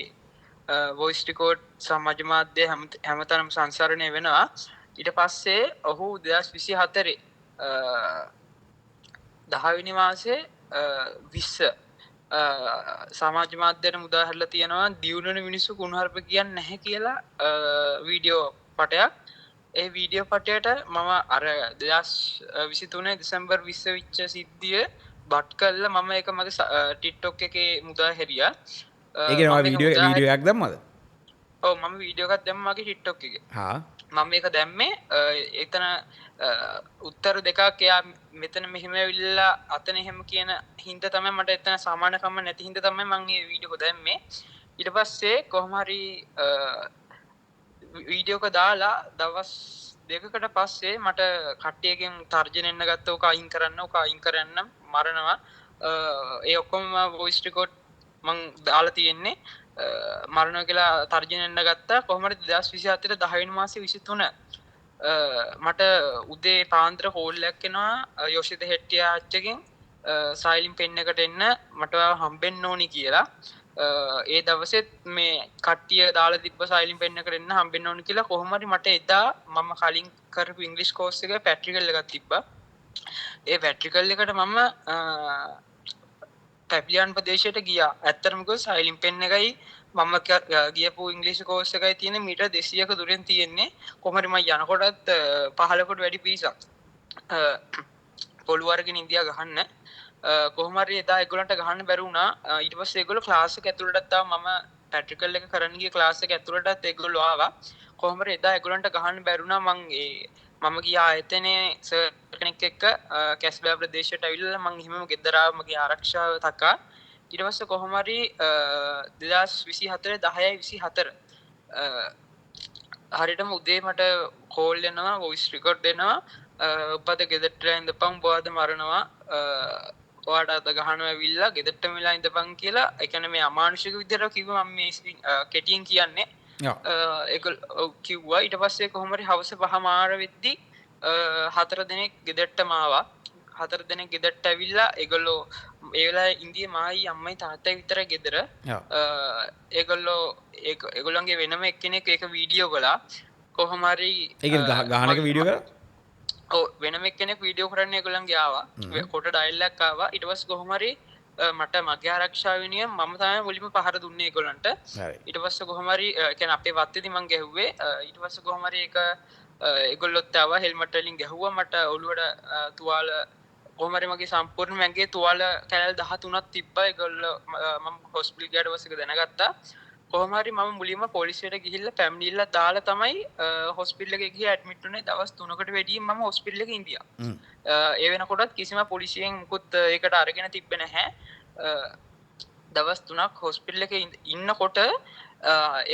වොයිස් රෙකෝඩ් සමාජ මාධ්‍ය හැමතැනම සංසරණය වෙනවා ඊට පස්සේ ඔහු 2024 10 වෙනි මාසේ 20 සමාජ මාධ්‍යයට මුදා හැරලා තියෙනවා දියුණුවන මිනිස්සු කුණුහරුප කියන්නේ නැහැ කියලා වීඩියෝ පටයක් ඒ වීඩියෝ පටයට මම අර 2023 දෙසැම්බර් 20 විච්ච සිද්ධිය බට් කළා මම ඒක මගේ ටික්ටොක් එකේ මුදා හැරියා ඒක වීඩියෝයක් දැම්මද ඔව් මම වීඩියෝ එකක් දැම්මා මගේ ටික්ටොක් එකේ මම මේක දැම්මේ එතන උත්තර දෙකක් එයා මෙතන මෙහෙම ඇවිල්ලා අතන එහෙම කියන හින්දා තමයි මට එතන සමානකම නැති හින්දා තමයි මම මේ වීඩියෝ එක දැම්මේ ඊට පස්සේ කොහොම හරි වීඩියෝ එක දාලා දවස් දෙකකට පස්සේ මට කට්ටියකින් තර්ජන එන්න ගත්තා ඔක අයින් කරන්න මරනවා ඒ ඔක්කොම වොයිස් රෙකෝඩ් මං දාලා තියෙන්නේ මරණය කියලා තර්ජන එන්න ගත්තා කොහොම හරි 2024 10 වෙනි මාසේ 23 මට උදේ පාන්දර කෝල් එකක් එනවා යෝෂිත හෙට්ටියා අච්චකින් සයිලින් පෙන් එකට එන්න මට හම්බෙන්න ඕනි කියලා ඒ දවසෙත් මේ කට්ටිය දාලා තිබ්බ සයිලින් පෙන් එකට එන්න හම්බෙන්න ඕනි කියලා කොහොම හරි මට එදා මම කලින් කරපු ඉංග්‍රීසි කෝස් එකේ පැට්‍රිකල් එකක් තිබ්බා ඒ පැට්‍රිකල් එකට මම පැප්ලියන් ප්‍රදේශයට ගියා ඇත්තටම කිව්වොත් සයිලින් පෙන් එකයි මම ගියපු ඉංග්‍රීසි කෝස් එකයි තියෙන්නේ මීටර් 200ක දුරෙන් තියෙන්නේ කොහොම හරි මම යනකොටත් 15කට වැඩි පිරිසක් පොළු අරගෙන ඉන්දියා ගහන්න කොහොම හරි එදා ඒගොල්ලන්ට ගහන්න බැරි වුණා ඊට පස්සේ ඒගොල්ලෝ ක්ලාස් එක ඇතුළටත් ආවා මම පැට්‍රිකල් එක කරන්න ගිය ක්ලාස් එක ඇතුළටත් ඒගොල්ලෝ ආවා කොහොම හරි එදා ඒගොල්ලන්ට ගහන්න බැරි වුණා මම ගියා ආයතනයේ සර් කෙනෙක් එක්ක කැස්බෑ ප්‍රදේශයට ඇවිල්ලා මම එහෙමම ගෙදර ආවා මගේ ආරක්ෂාව තකා ඊට පස්සේ කොහොම හරි 2024 10/24 හරියටම උදේ මට කෝල් එනවා වොයිස් රෙකෝඩ් එනවා ඔබද ගෙදරට ඉඳපන් ඔබද මරනවා ඔයාට අත ගහනවා ඇවිල්ලා ගෙදරටම වෙලා ඉඳපන් කියලා ඒ කියන්නේ මේ අමානුෂික විදිහට කිව්වා මම මේ කෙටියෙන් කියන්නේ ඒක කිව්වා ඊට පස්සේ කොහොම හරි හවස 5 මාර වෙද්දි 4 දිනක් ගෙදරටම ආවා 4 දිනක් ගෙදරට ඇවිල්ලා ඒගොල්ලෝ ඒ වෙලාවේ ඉන්දියේ මායි අම්මයි තාත්තයි විතරයි ගෙදර ඒගොල්ලන්ගේ වෙනම එක්කෙනෙක් ඒක වීඩියෝ කළා කොහොම හරි ඒක ගහන එක වීඩියෝ කරා ඔව් වෙනම එක්කෙනෙක් වීඩියෝ කරන්න ඒගොල්ලන්ගේ ආවා කොට ඩයල් එකක් ආවා ඊට පස්සේ කොහොම හරි මට මගේ ආරක්ෂාව වෙනුවෙන් මම තමයි මුලින්ම පහර දුන්නේ ඒගොල්ලන්ට ඊට පස්සේ කොහොම හරි කියන්නේ අපේ වත්තේදී මං ගැහුවේ ඊට පස්සේ කොහොම හරි ඒක ඒගොල්ලොත් ආවා හෙල්මට් වලින් ගැහුවා මට ඔළුවට තුවාල කොහොම හරි මගේ සම්පූර්ණ මගේ තුවාල කැලල් 13ක් තිබ්බා ඒගොල්ලෝ මම හොස්පිටල් ගියාට පස්සේ ඒක දැනගත්තා කොහොම හරි මම මුලින්ම පොලිසියට ගිහිල්ලා පැමිණිල්ලක් දාලා තමයි හොස්පිටල් එකේ ගිහින් ඇඩ්මිට් වුණේ දවස් 3කට වැඩියෙන් මම හොස්පිටල් එකේ ඉඳියා ඒ වෙනකොටත් කිසිම පොලිසියෙන් මුකුත් ඒකට අරගෙන තිබ්බේ නැහැ දවස් 3ක් හොස්පිටල් එකේ ඉන්නකොට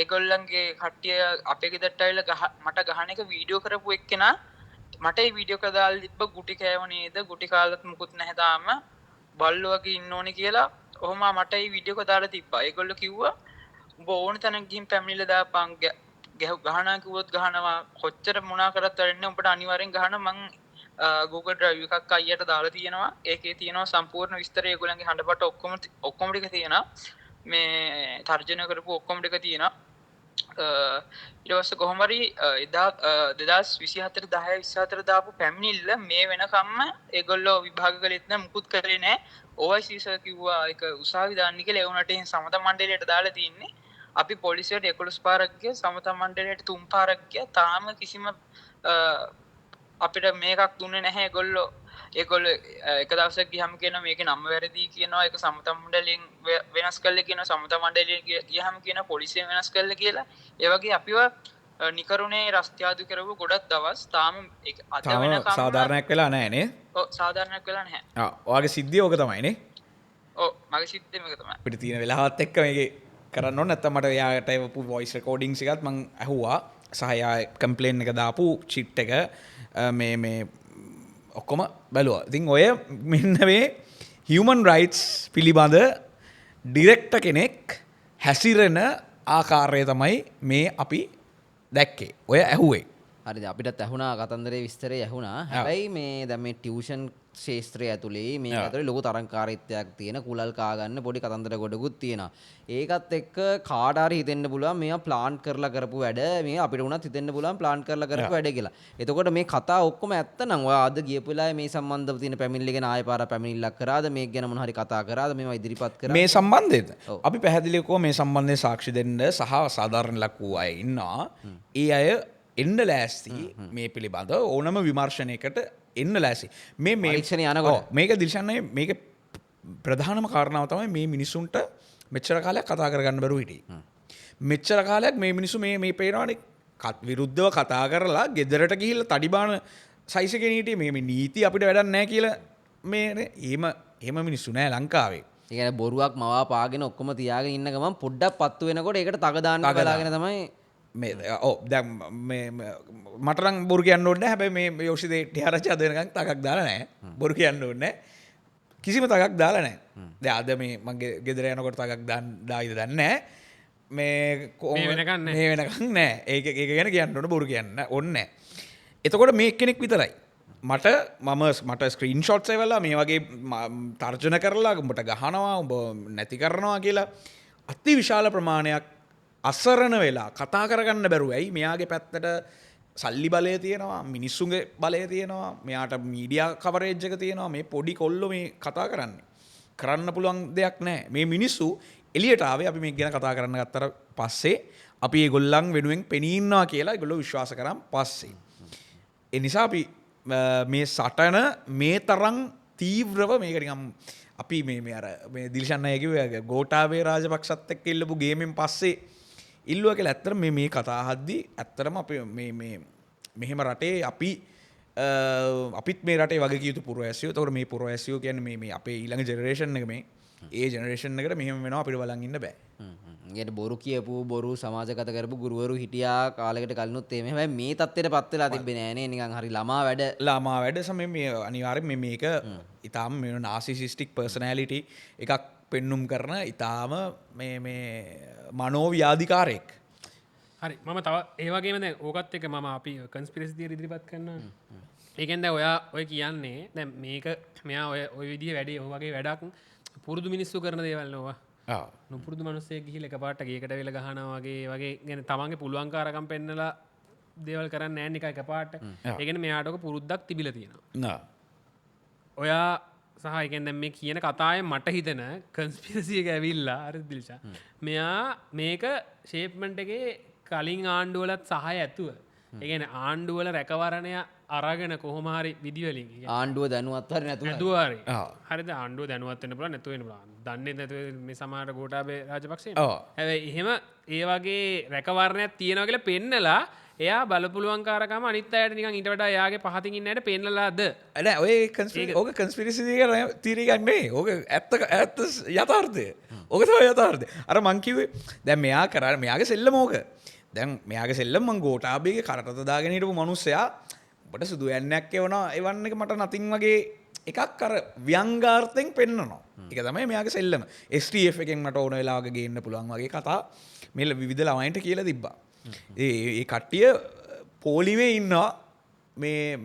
ඒගොල්ලන්ගේ කට්ටිය අපේ ගෙදරට ඇවිල්ලා මට ගහන එක වීඩියෝ කරපු එක්කෙනා මට ඒ වීඩියෝ එක දාලා තිබ්බ ගුටි කෑව නේද ගුටි කාලත් මුකුත් නැහැ තාම බල්ලෝ වගේ ඉන්න ඕනේ කියලා ඔහොම මට ඒ වීඩියෝ එක දාලා තිබ්බා ඒගොල්ලෝ කිව්වා උඹ ඕන තැනක ගිහින් පැමිණිලා දාපන් ගහනවා කිව්වොත් ගහනවා කොච්චර මොනා කරත් වෙන්නේ උඹට අනිවාර්යෙන් ගහනවා මං Google Drive එකක් අයියට දාලා තියෙනවා ඒකේ තියෙනවා සම්පූර්ණ විස්තරය ඒගොල්ලන්ගේ හඬපට ඔක්කොම ටික තියෙනවා මේ තර්ජන කරපු ඔක්කොම ටික තියෙනවා ඊට පස්සේ කොහොම හරි එදා 2024 10/24 දාපු පැමිණිල්ල මේ වෙනකම්ම ඒගොල්ලෝ විභාග කළෙත් නැහැ මුකුත් කරේ නැහැ OIC සර් කිව්වා ඒක උසාවි දාන්න කියලා ඒ උනට එහෙන් සමත මණ්ඩලයට දාලා තින්නේ අපි පොලිසියට 11 පාරක් ගියා සමත මණ්ඩලයට 3 පාරක් ගියා තාම කිසිම අපිට මේකක් දුන්නේ නැහැ ඒගොල්ලෝ ඒකොල්ල එක දවසක් ගියහම කියන මේක නම්ම වැරදි කියනවා ඒක සමත මණ්ඩලයෙන් වෙනස් කරලා කියන සමත මණ්ඩලයෙන් ගියහම කියන පොලිසියෙන් වෙනස් කරලා කියලා ඒ වගේ අපිව නිකරුණේ රස්තියාදු කරපු ගොඩක් දවස් තාම අද වෙනකම් සාධාරණයක් වෙලා නෑනේ. ඔව් සාධාරණයක් වෙලා නැහැ. ඔයාගේ සිද්ධිය ඕක තමයිනේ. ඔව් මගේ සිද්ධියම ඒක තමයි. අපිට තියෙන වෙලාවත් එක්ක මේකේ කරන්න ඕනේ. නැත්නම් මට එයාට එවපු වොයිස් රෙකෝඩින්ග්ස් එකත් මම ඇහුවා. සහ එයා කම්ප්ලේන් එක දාපු චිට් එක මේ ඔක්කොම බැලුවා. ඉතින් ඔය මෙන්න මේ හියුමන් රයිට්ස් පිළිබඳ ඩිරෙක්ටර් කෙනෙක් හැසිරෙන ආකාරය තමයි මේ අපි දැක්කේ. ඔය ඇහුවේ. හරිද අපිටත් ඇහුණා කතන්දරේ විස්තරය ඇහුණා. හැබැයි මේ දැන් මේ ටියුෂන් ශේෂ්ත්‍රය ඇතුලේ මේ ඇතුලේ ලොකු තරංකාරීත්වයක් තියෙන කුලල් කා ගන්න පොඩි කතන්දර ගොඩකුත් තියෙනවා. ඒකත් එක්ක කාට හරි හිතෙන්න පුළුවන් මේවා ප්ලාන් කරලා කරපු වැඩ මේ අපිට උනත් හිතෙන්න පුළුවන් ප්ලාන් කරලා කරපු වැඩ කියලා. එතකොට මේ කතා ඔක්කොම ඇත්ත නම් ඔයා අද ගියපු වෙලාවේ මේ සම්බන්ධව තියෙන පැමිණිලි ගැන ආයෙ පාරක් පැමිණිල්ලක් කරාද මේක ගැන මොන හරි කතා කරාද මේවා ඉදිරිපත් කරාද මේ සම්බන්ධයෙන් අපි පැහැදිලිව කොහොම මේ සම්බන්ධයෙන් සාක්ෂි දෙන්න සහ සාධාරණ ලක් වූ අය ඉන්නවා. ඒ අය එන්න ලෑස්ති මේ පිළිබඳ ඕනම විමර්ශනයකට එන්න ලෑසි මේ පරීක්ෂණය යනකොට මේක දිල්ෂන්නේ මේක ප්‍රධානම කාරණාව තමයි මේ මිනිසුන්ට මෙච්චර කාලයක් කතා කරගන්න බැරුව හිටියේ. මෙච්චර කාලයක් මේ මිනිස්සු මේ පේනවනේ විරුද්ධව කතා කරලා ගෙදරට ගිහිල්ලා තඩිබාන සයිස් එකේ හිටියේ මේ නීති අපිට වැඩක් නැහැ කියලා මේ එහෙම මිනිස්සු නෑ ලංකාවේ. ඒ කියන්නේ බොරුවක් මවා පාගෙන ඔක්කොම තියාගෙන ඉන්න ගමන් පොඩ්ඩක් පත්තු වෙනකොට ඒකට තග දාන්න බලාගෙන තමයි දැන් මටරං බොරු කියන්න ඕනේ නැහැ. හැබැයි මේ යෝෂිතේ ටිහාරච්චි අද වෙනකන් තගක් දාලා නැහැ. බොරු කියන්න ඕනේ නැහැ. කිසිම තගක් දාලා නැහැ. දැන් අද මේ මගේ ගෙදර යනකොට තගක් දායිද දන්නේ නැහැ. මේ වෙනකන් නැහැ. ඒක ගැන කියන්න ඕනේ බොරු කියන්න ඕනේ නැහැ. එතකොට මේ කෙනෙක් විතරයි. මට ස්ක්‍රීන් ෂොට්ස් එවලා මේ වගේ තර්ජන කරලා උඹට ගහනවා උඹ නැති කරනවා කියලා අති විශාල ප්‍රමාණයක් අසරණ වෙලා කතා කරගන්න බැරුව ඇයි මෙයාගේ පැත්තට සල්ලි බලය තියෙනවා මිනිස්සුන්ගේ බලය තියෙනවා මෙයාට මීඩියා කවරේජ් එක තියෙනවා මේ පොඩි කොල්ලෝ මේ කතා කරන්න පුළුවන් දෙයක් නැහැ මේ මිනිස්සු එළියට ආවේ අපි මේක ගැන කතා කරන්න ගත්තට පස්සේ අපි ඒගොල්ලන් වෙනුවෙන් පෙනී ඉන්නවා කියලා ඒගොල්ලෝ විශ්වාස කරන් පස්සේ ඒ නිසා අපි මේ සටන මේ තරම් තීව්‍රව මේක නිකම් අපි මේ අර මේ දිල්ෂන් අය කිව්වේ ගෝඨාභය රාජපක්ෂත් එක්ක ඉල්ලපු ගේමෙන් පස්සේ ඉල්ලුව කියලා ඇත්තට මේ කතා හද්දි ඇත්තටම අපි මේ මෙහෙම රටේ අපිත් මේ රටේ වගකීම් යුතු පුරවැසියෝ. ඒතකොට මේ පුරවැසියෝ කියන්නේ මේ අපේ ඊළඟ ජෙනරේෂන් එක මේ ඒ ජෙනරේෂන් එකට මෙහෙම වෙනවා අපිට බලන් ඉන්න බෑ. ඊට බොරු කියපු බොරු සමාජගත කරපු ගුරුවරු හිටියා කාලයකට කලිනුත් එහෙම. හැබැයි මේ තත්ත්වයටපත් වෙලා තිබ්බේ නෑනේ. නිකන් හරි ළමා වැඩ සමේ මේ අනිවාර්යෙන් මේක ඊටාම මේ නාසිසිස්ටික් පර්සනැලිටි එකක් පෙන්නුම් කරන ඊටාම මේ මනෝව්‍යාධිකාරයෙක්. හරි මම තව ඒ වගේම දැන් ඕකත් එක මම අපි කන්ස්පිරසි තියරි ඉදිරිපත් කරනවා. ඒකෙන් දැන් ඔයා ඔය කියන්නේ දැන් මේක මෙයා ඔය විදිහේ වැඩේ ඔය වගේ වැඩක් පුරුදු මිනිස්සු කරන දේවල් නෝවා. නුපුරුදු මිනිස්සෙක් ගිහිල්ලා එකපාරට ගේකට වෙල ගහනවා වගේ කියන්නේ තමන්ගේ පුළුවන්කාරකම් පෙන්නලා දේවල් කරන්නේ නැහැ නිකන් එකපාරට. ඒ කියන්නේ මෙයාට ඔක පුරුද්දක් තිබිලා තියෙනවා. ඔයා සහ එකෙන් දැන් මේ කියන කතාවේ මට හිතෙන කන්ස්පිරසි එක ඇවිල්ලා අර දිල්ෂා මෙයා මේක ෂේප්මන්ට් එකේ කලින් ආණ්ඩුවලත් සහය ඇතුව ඒ කියන්නේ ආණ්ඩුවල රැකවරණය අරගෙන කොහොම හරි විදි වලින් ආණ්ඩුව දැනුවත් හරි නැතුව හරි හරිද ආණ්ඩුව දැනුවත් වෙන්න පුළුවන් නැතුව වෙන්න පුළුවන් දන්නේ නැතුව මේ සමහර ගෝඨාභය රාජපක්ෂ හැබැයි එහෙම ඒ වගේ රැකවරණයක් තියෙනවා කියලා පෙන්නලා එයා බලපුළුවන්කාරකම අනිත් අයට නිකන් ඊට වඩා එයාගේ පහතින් ඉන්න අයට පෙන්නලාද නෑ ඔය ඕක කන්ස්පිරසි තියරි එකක් නෙවෙයි ඕක ඇත්ත යථාර්ථය ඕක තමයි යථාර්ථය අර මං කිව්වේ දැන් මෙයා කරන්නේ මෙයාගේ සෙල්ලම ඕක දැන් මෙයාගේ සෙල්ලම මං ගෝඨාභයගේ කරටත දාගෙන හිටපු මිනිස්සයා ඔබට සුදු යන්නයක් එවනවා එවන්න එක මට නතින් වගේ එකක් අර ව්‍යංගාර්ථයෙන් පෙන්නනවා ඒක තමයි මෙයාගේ සෙල්ලම STF එකෙන් මට ඕන වෙලාවක ගේන්න පුළුවන් වගේ කතා මේ විවිධ ළමයින්ට කියලා තිබ්බා ඒ කට්ටිය පෝලිමේ ඉන්නවා මේ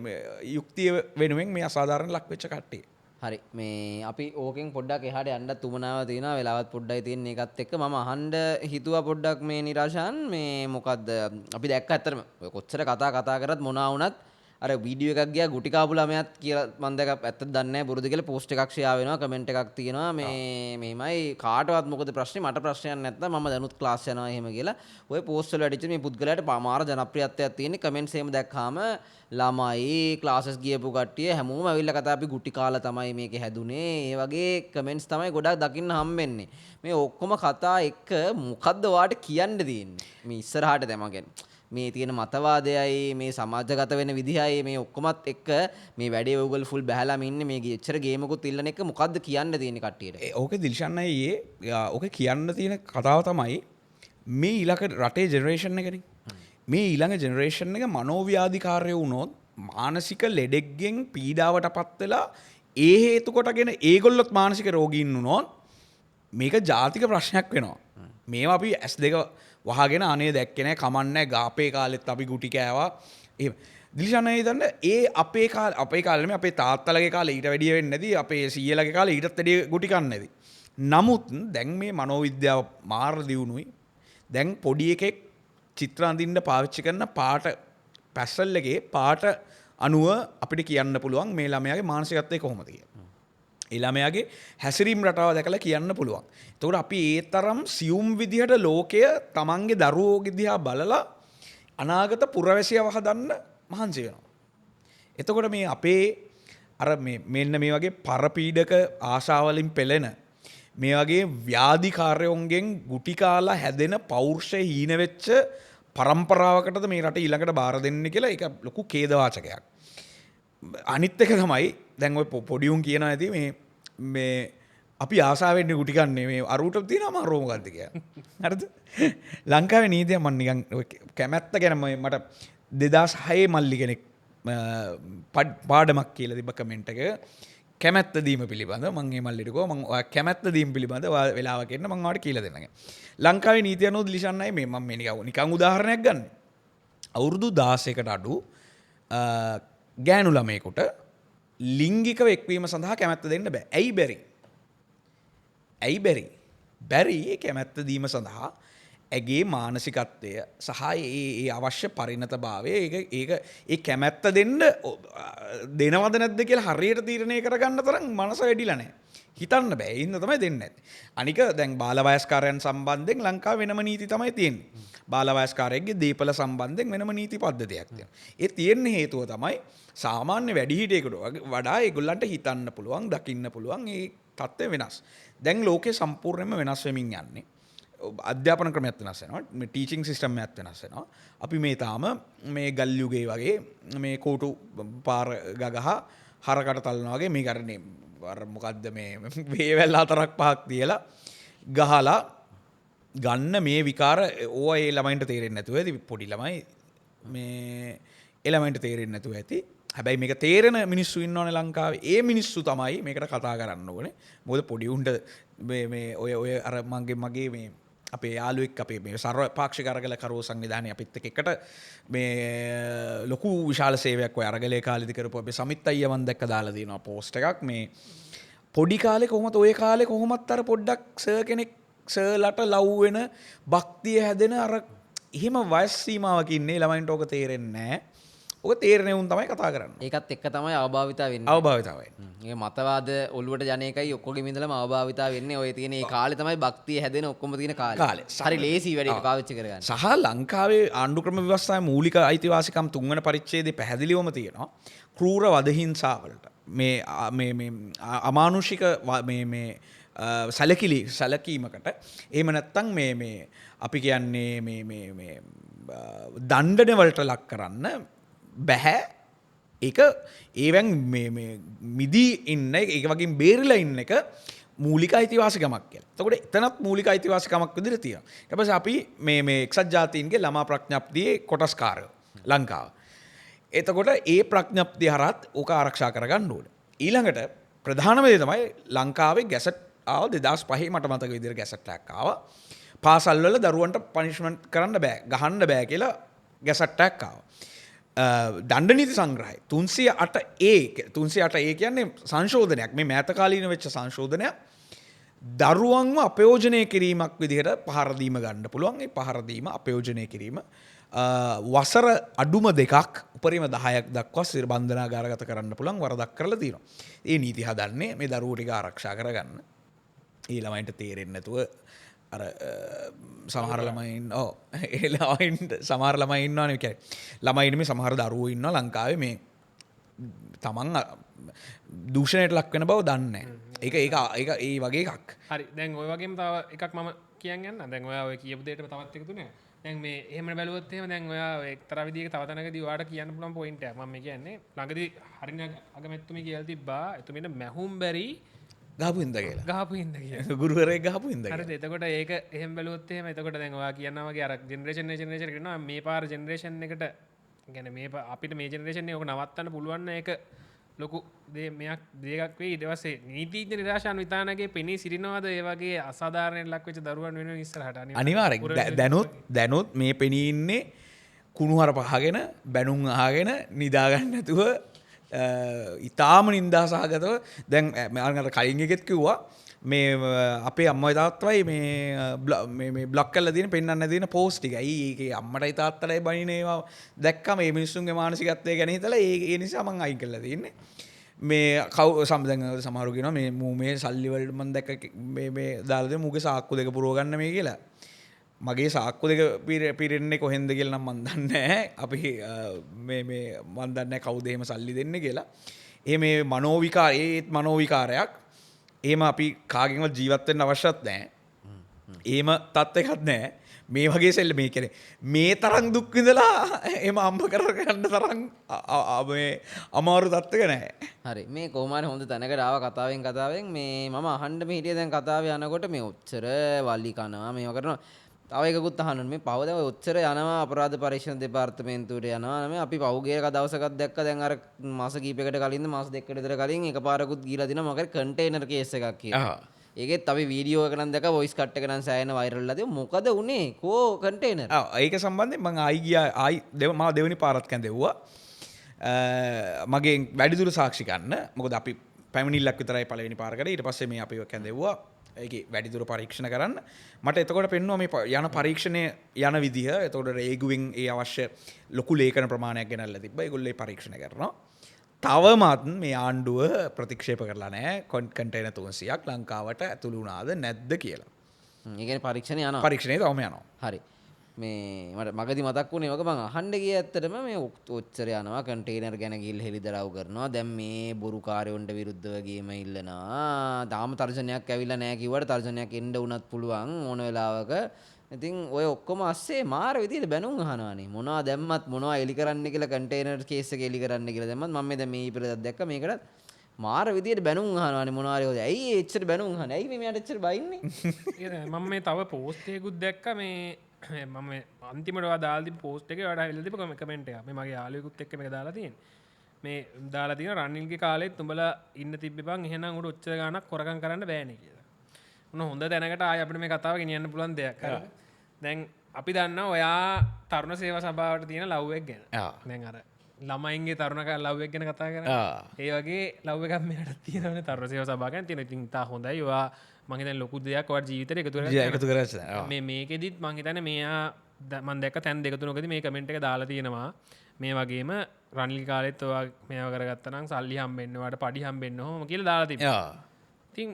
යුක්තිය වෙනුවෙන් මේ අසාධාරණ ලක් වෙච්ච කට්ටිය. හරි මේ අපි ඕකෙන් පොඩ්ඩක් එහාට යන්න තුමනාව තියෙනවා වෙලාවත් පොඩ්ඩයි තියෙන එකත් එක්ක මම අහන්න හිතුවා පොඩ්ඩක් මේ නිරාශාන් මේ මොකද්ද අපි දැක්ක ඇත්තටම ඔය කොච්චර කතා කරත් මොනවා වුණත් අර වීඩියෝ එකක් ගියා ගුටි කාපු ළමයාත් කියලා මම දැක ඇත්තද දන්නේ නැහැ බොරුද කියලා පෝස්ට් එකක් ෂෙයා වෙනවා කමෙන්ට් එකක් තියෙනවා මේමයි කාටවත් මොකද ප්‍රශ්නේ මට ප්‍රශ්නයක් නැත්නම් මම දැනුත් ක්ලාස් යනවා එහෙම කියලා ඔය පෝස්ට් වල වැඩිච්ච මේ පුද්ගලයාට මාර ජනප්‍රියත්වයක් තියෙන කමෙන්ට්ස් එහෙම දැක්කාම ළමයි ක්ලාසස් ගියපු කට්ටිය හැමෝම ඇවිල්ලා කතා අපි ගුටි කාලා තමයි මේක හැදුනේ ඒ වගේ කමෙන්ට්ස් තමයි ගොඩක් දකින්න හම්බෙන්නේ මේ ඔක්කොම කතා එක්ක මොකද්ද වාට කියන්න තියෙන්නේ මේ ඉස්සරහට දැමගෙන මේ තියෙන මතවාදයයි මේ සමාජගත වෙන විදිහයි මේ ඔක්කොමත් එක්ක මේ වැඩේ ඔයගොල්ලෝ ෆුල් බහැලාම ඉන්නේ මේ එච්චර ගේමකුත් ඉල්ලන එක මොකද්ද කියන්න තියෙන්නේ කට්ටියට ඕකේ දිල්ෂන් අයියේ ඕකේ කියන්න තියෙන කතාව තමයි මේ ඊළඟ රටේ ජෙනරේෂන් එකනේ මේ ඊළඟ ජෙනරේෂන් එක මනෝව්‍යාධිකාරය වුණොත් මානසික ලෙඩෙක්ගෙන් පීඩාවටපත් වෙලා ඒ හේතු කොටගෙන ඒගොල්ලොත් මානසික රෝගීන් වුණොත් මේක ජාතික ප්‍රශ්නයක් වෙනවා මේවා අපි S2 වහගෙන අනේ දැක්කේ නැහැ කමන්නේ ගාපේ කාලෙත් අපි ගුටි කෑවා එහෙම දිලිෂාන හිතන්න ඒ අපේ කාලේ අපේ තාත්තලගේ කාලේ ඊට වැඩිය වෙන්නේ නැති අපේ සීයලගේ කාලේ ඊටත් වැඩිය ගුටි කන්නේ නැති නමුත් දැන් මේ මනෝවිද්‍යාව මාර දියුණුයි දැන් පොඩි එකෙක් චිත්‍ර අඳින්න පාවිච්චි කරන පාට පැසල් එකේ පාට අනුව අපිට කියන්න පුළුවන් මේ ළමයාගේ මානසිකත්වය කොහොමද කියලා ඒ ළමයාගේ හැසිරීම් රටාව දැකලා කියන්න පුළුවන්. එතකොට අපි ඒ තරම් සියුම් විදිහට ලෝකය තමන්ගේ දරුවෝගේ දිහා බලලා අනාගත පුරවැසියව හදන්න මහන්සි වෙනවා. එතකොට මේ අපේ අර මෙන්න මේ වගේ පරපීඩක ආශාවලින් පෙළෙන මේ වගේ ව්‍යාධිකාරයොන්ගෙන් ගුටි කාලා හැදෙන පෞරුෂය හීන වෙච්ච පරම්පරාවකටද මේ රට ඊළඟට බාර දෙන්නේ කියලා ඒක ලොකු ඛේදවාචකයක්. අනිත් එක තමයි දැන් ඔය පොඩියුන් කියනවා ඇති මේ අපි ආසාවෙන් ගුටි කන්නේ මේ අරුට තියෙනවා අමාරුව මොකද්ද කියලා. හරිද? ලංකාවේ නීතිය මම නිකන් කැමැත්ත ගැන මට 2006 මල්ලි කෙනෙක් පාඩමක් කියලා තිබ්බ කමෙන්ට් එක කැමැත්ත දීම පිළිබඳව මම මේ මල්ලිට කිව්වා මම ඔයා කැමැත්ත දීම පිළිබඳව වෙලාවක එන්න මම ඔයාලට කියලා දෙන්නම්. ලංකාවේ නීතිය අනුව දිලිෂන්නයි මේ මම මේ නිකන් උදාහරණයක් ගන්න. අවුරුදු 16කට අඩු ගෑනු ළමයෙකුට ලිංගිකව එක්වීම සඳහා කැමැත්ත දෙන්න බෑ. ඇයි බැරි? ඇයි බැරි? බැරි කැමැත්ත දීම සඳහා ඇගේ මානසිකත්වය සහ ඒ අවශ්‍ය පරිණතභාවය ඒ කැමැත්ත දෙන්න දෙනවද නැද්ද කියලා හරියට තීරණය කරගන්න තරම් මනස වැඩිලා නැහැ. හිතන්න බෑ. ඒ හින්දා තමයි දෙන්නේ නැත්තේ. අනික දැන් බාල වයස්කාරයන් සම්බන්ධයෙන් ලංකාවේ වෙනම නීති තමයි තියෙන්නේ. බාල වයස්කාරයෙක්ගේ දීපල සම්බන්ධයෙන් වෙනම නීති පද්ධතියක් තියෙනවා. ඒ තියෙන හේතුව තමයි සාමාන්‍ය වැඩිහිටියෙකුට වඩා ඒගොල්ලන්ට හිතන්න පුළුවන්, දකින්න පුළුවන් ඒ තත්ත්වය වෙනස්. දැන් ලෝකේ සම්පූර්ණයෙන්ම වෙනස් වෙමින් යන්නේ. අධ්‍යාපන ක්‍රමයක් වෙනස් වෙනවා. මේ ටීචින් සිස්ටම් එකක් වෙනස් වෙනවා. අපි මේ තාම මේ ගල් යුගයේ වගේ මේ කෝටු පාර ගගහ හරකට තලනවා වගේ මේ කරන්නේ අර මොකද්ද මේ වේවැල් 4-5ක් තියලා ගහලා ගන්න මේ විකාර ඕවා ඒ ළමයින්ට තේරෙන්නේ නැතුව ඇති පොඩි ළමයි මේ ඒ ළමයින්ට තේරෙන්නේ නැතුව ඇති. හැබැයි මේක තේරෙන මිනිස්සු ඉන්නවනේ ලංකාවේ. ඒ මිනිස්සු තමයි මේකට කතා කරන්න ඕනේ. මොකද පොඩි උන්ට මේ ඔය අර මගේ මේ අපේ යාළුවෙක් අපේ මේ සර්ව පාක්ෂික අරගල කරෝ සංවිධානයේ අපිත් එක්ක මේ ලොකු විශාල සේවයක් ඔය අරගලේ කාලෙදි කරපු අපේ සමිත් අයියා මම දැක්ක දාලා තියෙනවා පෝස්ට් එකක් මේ පොඩි කාලේ කොහොමද ඔය කාලේ කොහොමත් අර පොඩ්ඩක් සර් කෙනෙක් සර්ලට ලව් වෙන භක්තිය හැදෙන අර එහෙම වයස් සීමාවක ඉන්නේ ළමයින්ට ඕක තේරෙන්නේ නැහැ. ඔක තේරෙන්නේ උන් තමයි කතා කරන්නේ. ඒකත් එක්ක තමයි අවභාවිතාව වෙන්නේ. අවභාවිතාව වෙන්නේ. මේ මතවාද ඔළුවට යන එකයි ඔක්කොගෙම ඉඳලම අවභාවිතාව වෙන්නේ. ඔය තියෙන මේ කාලේ තමයි භක්තිය හැදෙන ඔක්කොම තියෙන කාලේ. හරි ලේසි වැඩේ පාවිච්චි කරගන්න. සහ ලංකාවේ ආණ්ඩු ක්‍රම ව්‍යවස්ථාවේ මූලික අයිතිවාසිකම් 3 වෙනි පරිච්ඡේදයේ පැහැදිලිවම තියෙනවා. ක්‍රූර වද හිංසාවලට මේ අමානුෂික මේ සැලකීමකට එහෙම නැත්නම් මේ අපි කියන්නේ මේ දණ්ඩන වලට ලක් කරන්න බැහැ. ඒක ඒවෙන් මිදී ඉන්න ඒක වගේ බේරිලා ඉන්න එක මූලික අයිතිවාසිකමක් කියලා. එතකොට එතනත් මූලික අයිතිවාසිකමක් විදිහට තියෙනවා. ඊට පස්සේ අපි මේ එක්සත් ජාතීන්ගේ ළමා ප්‍රඥප්තියේ කොටස්කාරයෝ ලංකාව. එතකොට ඒ ප්‍රඥප්තිය හරහත් ඕක ආරක්ෂා කරගන්න ඕනේ. ඊළඟට ප්‍රධානම දේ තමයි ලංකාවේ ගැසට් ආව 2005 මට මතක විදිහට ගැසට් එකක් ආවා. පාසල් වල දරුවන්ට පනිෂ්මන්ට් කරන්න බෑ, ගහන්න බෑ කියලා ගැසට් එකක් ආවා. දණ්ඩ නීති සංග්‍රහය 308A කියන්නේ සංශෝධනයක්. මේ මෑත කාලීන වෙච්ච සංශෝධනයක්. දරුවන්ව අපයෝජනය කිරීමක් විදිහට පහර දීම ගන්න පුළුවන්. ඒ පහර දීම අපයෝජනය කිරීම වසර අඩුම දෙකක් උපරිම 10ක් දක්වා සිර බන්ධනාගාරගත කරන්න පුළුවන් වරදක් කරලා තියෙනවා. ඒ නීති හදන්නේ මේ දරුවෝ ටික ආරක්ෂා කරගන්න. ඒ ළමයින්ට තේරෙන්නේ නැතුව අර සමහර ළමයින් ඒ ළමයින්ට සමහර ළමයි ඉන්නවනේ කියන්නේ ළමයින් මේ සමහර දරුවෝ ඉන්නවා ලංකාවේ මේ තමන් දූෂණයට ලක් වෙන බව දන්නේ නැහැ. ඒක ඒ වගේ එකක්. හරි දැන් ඔය වගේම තව එකක් මම කියන්න යන්න. දැන් ඔයා ඔය කියපු දෙයට තවත් එකතු නේ. දැන් මේ එහෙම බැලුවොත් එහෙම දැන් ඔයා එක්තරා විදිහක තව තැනකදී ඔයාට කියන්න පුළුවන් පොයින්ට් එකක් මම කියන්නේ ළඟදී හරින අගමැතිතුමී කියලා තිබ්බා එතුමිට මැහුම් බැරි ගහපු හින්දා කියලා. ගහපු හින්දා කියලා. ගුරුවරයෙක් ගහපු හින්දා. හරිද? එතකොට ඒක එහෙම බැලුවොත් එහෙම එතකොට දැන් ඔයා කියනවා වගේ අර ජෙනරේෂන් කියනවා මේ පාර ජෙනරේෂන් එකට කියන්නේ මේ අපිට මේ ජෙනරේෂන් එක ඔක නවත්තන්න පුළුවන් න ඒක ලොකු දෙයක් වෙයි. ඊට පස්සේ නීතිඥ නිරාශාන් විතානගේ පෙනී සිටිනවද ඒ වගේ අසාධාරණයට ලක් වෙච්ච දරුවන් වෙනුවෙන් ඉස්සරහට අනිවාර්යෙන් දැනුත් මේ පෙනී ඉන්නේ කුණුහරුප අහගෙන බැනුම් අහගෙන නිදාගන්න නැතුව ඉතාම නින්දා සහගතව දැන් මම කලින් එකෙත් කිව්වා මේ අපේ අම්මයි තාත්තයි මේ බ්ලොක් කරලා තියෙන පෙන්වන්න තියෙන පෝස්ට් ටික. ඒකේ අම්මටයි තාත්තටයි බණින ඒවා දැක්කම මේ මිනිස්සුන්ගේ මානසිකත්වය ගැන හිතලා ඒ නිසා මම අයින් කරලා තියෙන්නේ. මේ සම්දැන් සමහරු කියනවා මේ මූමේ සල්ලි වලට මම දැක්ක මේ දාලා දෙමු මුගේ සාක්කු දෙක පුරව ගන්න මේ කියලා. මගේ සාක්කු දෙක පිරෙන්නේ කොහෙන්ද කියලා නම් මන් දන්නේ නැහැ. අපි මේ මන් දන්නේ නැහැ කවුද එහෙම සල්ලි දෙන්නේ කියලා. මේ මනෝවිකාරයක් එහෙම අපි කාගෙන්වත් ජීවත් වෙන්න අවශ්‍යත් නැහැ. එහෙම තත්ත්වයක් නැහැ. මේ වගේ සෙල්ල මේ කියන්නේ මේ තරම් දුක් විඳලා එහෙම අම්බ කරගන්න තරම් මේ අමාරු තත්ත්වයක නැහැ. හරි මේ කොහොම හරි හොඳ තැනකට ආව කතාවෙන් මේ මම අහන්න මේ හිටියේ දැන් කතාවේ යනකොට මේ ඔච්චර වලි කනවා මේව කරනවා. තව එකකුත් අහන්න මේ පවද ඔච්චර යනවා අපරාධ පරීක්ෂණ දෙපාර්තමේන්තුවට යනවා නෙමෙයි අපි පහුගිය දවසක් දැක්ක දැන් අර මාස කීපයකට කලින්ද මාස දෙකකට විතර කලින් එකපාරකුත් ගිහලා දිනවා මොකද කන්ටේනර් කේස් එකක් කියලා. ඒකෙත් අපි වීඩියෝ එක නම් දැක්ක වොයිස් කට් එක නම් සෑහෙන වෛරල් ලා දෙව මොකද උනේ කෝ කන්ටේනර්. ඒක සම්බන්ධයෙන් මම මම දෙවෙනි පාරත් කැඳෙව්වා. මගේ වැඩිදුර සාක්ෂි ගන්න. මොකද අපි පැමිණිල්ලක් විතරයි පළවෙනි පාරකට ඊට පස්සේ මේ අපිව කැඳෙව්වා. ඒකේ වැඩිදුර පරීක්ෂණ කරන්න. මට එතකොට පෙන්වුවා මේ යන පරීක්ෂණය යන විදිහ. එතකොට රේගුවෙන් ඒ අවශ්‍ය ලොකු ලේඛන ප්‍රමාණයක් ගෙනල්ලා තිබ්බා. ඒගොල්ලෝ ඒ පරීක්ෂණ කරනවා. තවමත් මේ ආණ්ඩුව ප්‍රතික්ෂේප කරලා නැහැ කන්ටේනර් 300ක් ලංකාවට ඇතුළු වුණාද නැද්ද කියලා. ඒ කියන්නේ පරීක්ෂණය යනවා. පරීක්ෂණය තවම යනවා. හරි. මේ මට මගදී මතක් වුණේ වගේ මං අහන්න ගියේ ඇත්තටම මේ ඔච්චර යනවා කන්ටේනර් ගැන ගිහින් හෙලිදරව් කරනවා. දැන් මේ බොරු කාර්යොන්ට විරුද්ධව ගේම ඉල්ලනවා. තාම තර්ජනයක් ඇවිල්ලා නැහැ කිව්වට තර්ජනයක් එන්න උනත් පුළුවන් ඕන වෙලාවක. ඉතින් ඔය ඔක්කොම අස්සේ මාර විදිහට බැනුම් අහනවානේ. මොනවා දැම්මත් මොනවා එලි කරන්න කියලා කන්ටේනර් කේස් එක එලි කරන්න කියලා දැම්මත් මම දැන් මේ ඉපිරදක් දැක්ක මේකට මාර විදිහට බැනුම් අහනවානේ මොනවා හරි හොද. ඇයි එච්චර බැනුම් අහන්නේ? ඇයි මේ මෙයාට එච්චර බයින්නේ? මම මේ තව පෝස්ට් එකකුත් දැක්ක මේ මම අන්තිමට දාලා තිබ්බ පෝස්ට් එකේ වඩා හෙල්ල තිබ්බ කමෙන්ට් එකක්. මේ මගේ යාළුවෙකුත් එක්ක මේක දාලා තියෙන්නේ. මේ දාලා තියෙන රනිල්ගේ කාලෙත් උඹලා ඉන්න තිබ්බපන් එහෙනම් උඩ ඔච්චර ගාණක් කොරකම් කරන්න බෑනේ කියලා. මොන හොඳ දැනකට ආයෙ අපිට මේ කතාව ගෙනියන්න පුළුවන් දෙයක්. දැන් අපි දන්නවා ඔයා තරුණ සේවා සභාවට තියෙන ලව් එක ගැන. දැන් අර ළමයින්ගේ තරුණ ලව් එක ගැන කතා කරනවා. ඒ වගේ ලව් එකක් මෙයාට තියෙනවනේ තරුණ සේවා සභාව ගැන තියෙන. ඉතින් තා හොඳයි. ඔයා මම හිතන්නේ ලොකු දෙයක් ඔයාට ජීවිතේට එකතු කරගන්න. මේ මේකෙදිත් මම හිතන්නේ මෙයා මම දැක්ක තැන් දෙක තුනකදී මේ කමෙන්ට් එක දාලා තියෙනවා. මේ වගේම රනිල් කාලෙත් ඔයා මේව කරගත්තා නම් සල්ලි හම්බෙන්න ඔයාට පඩි හම්බෙන්න ඕම කියලා දාලා තිබ්බා. ඉතින්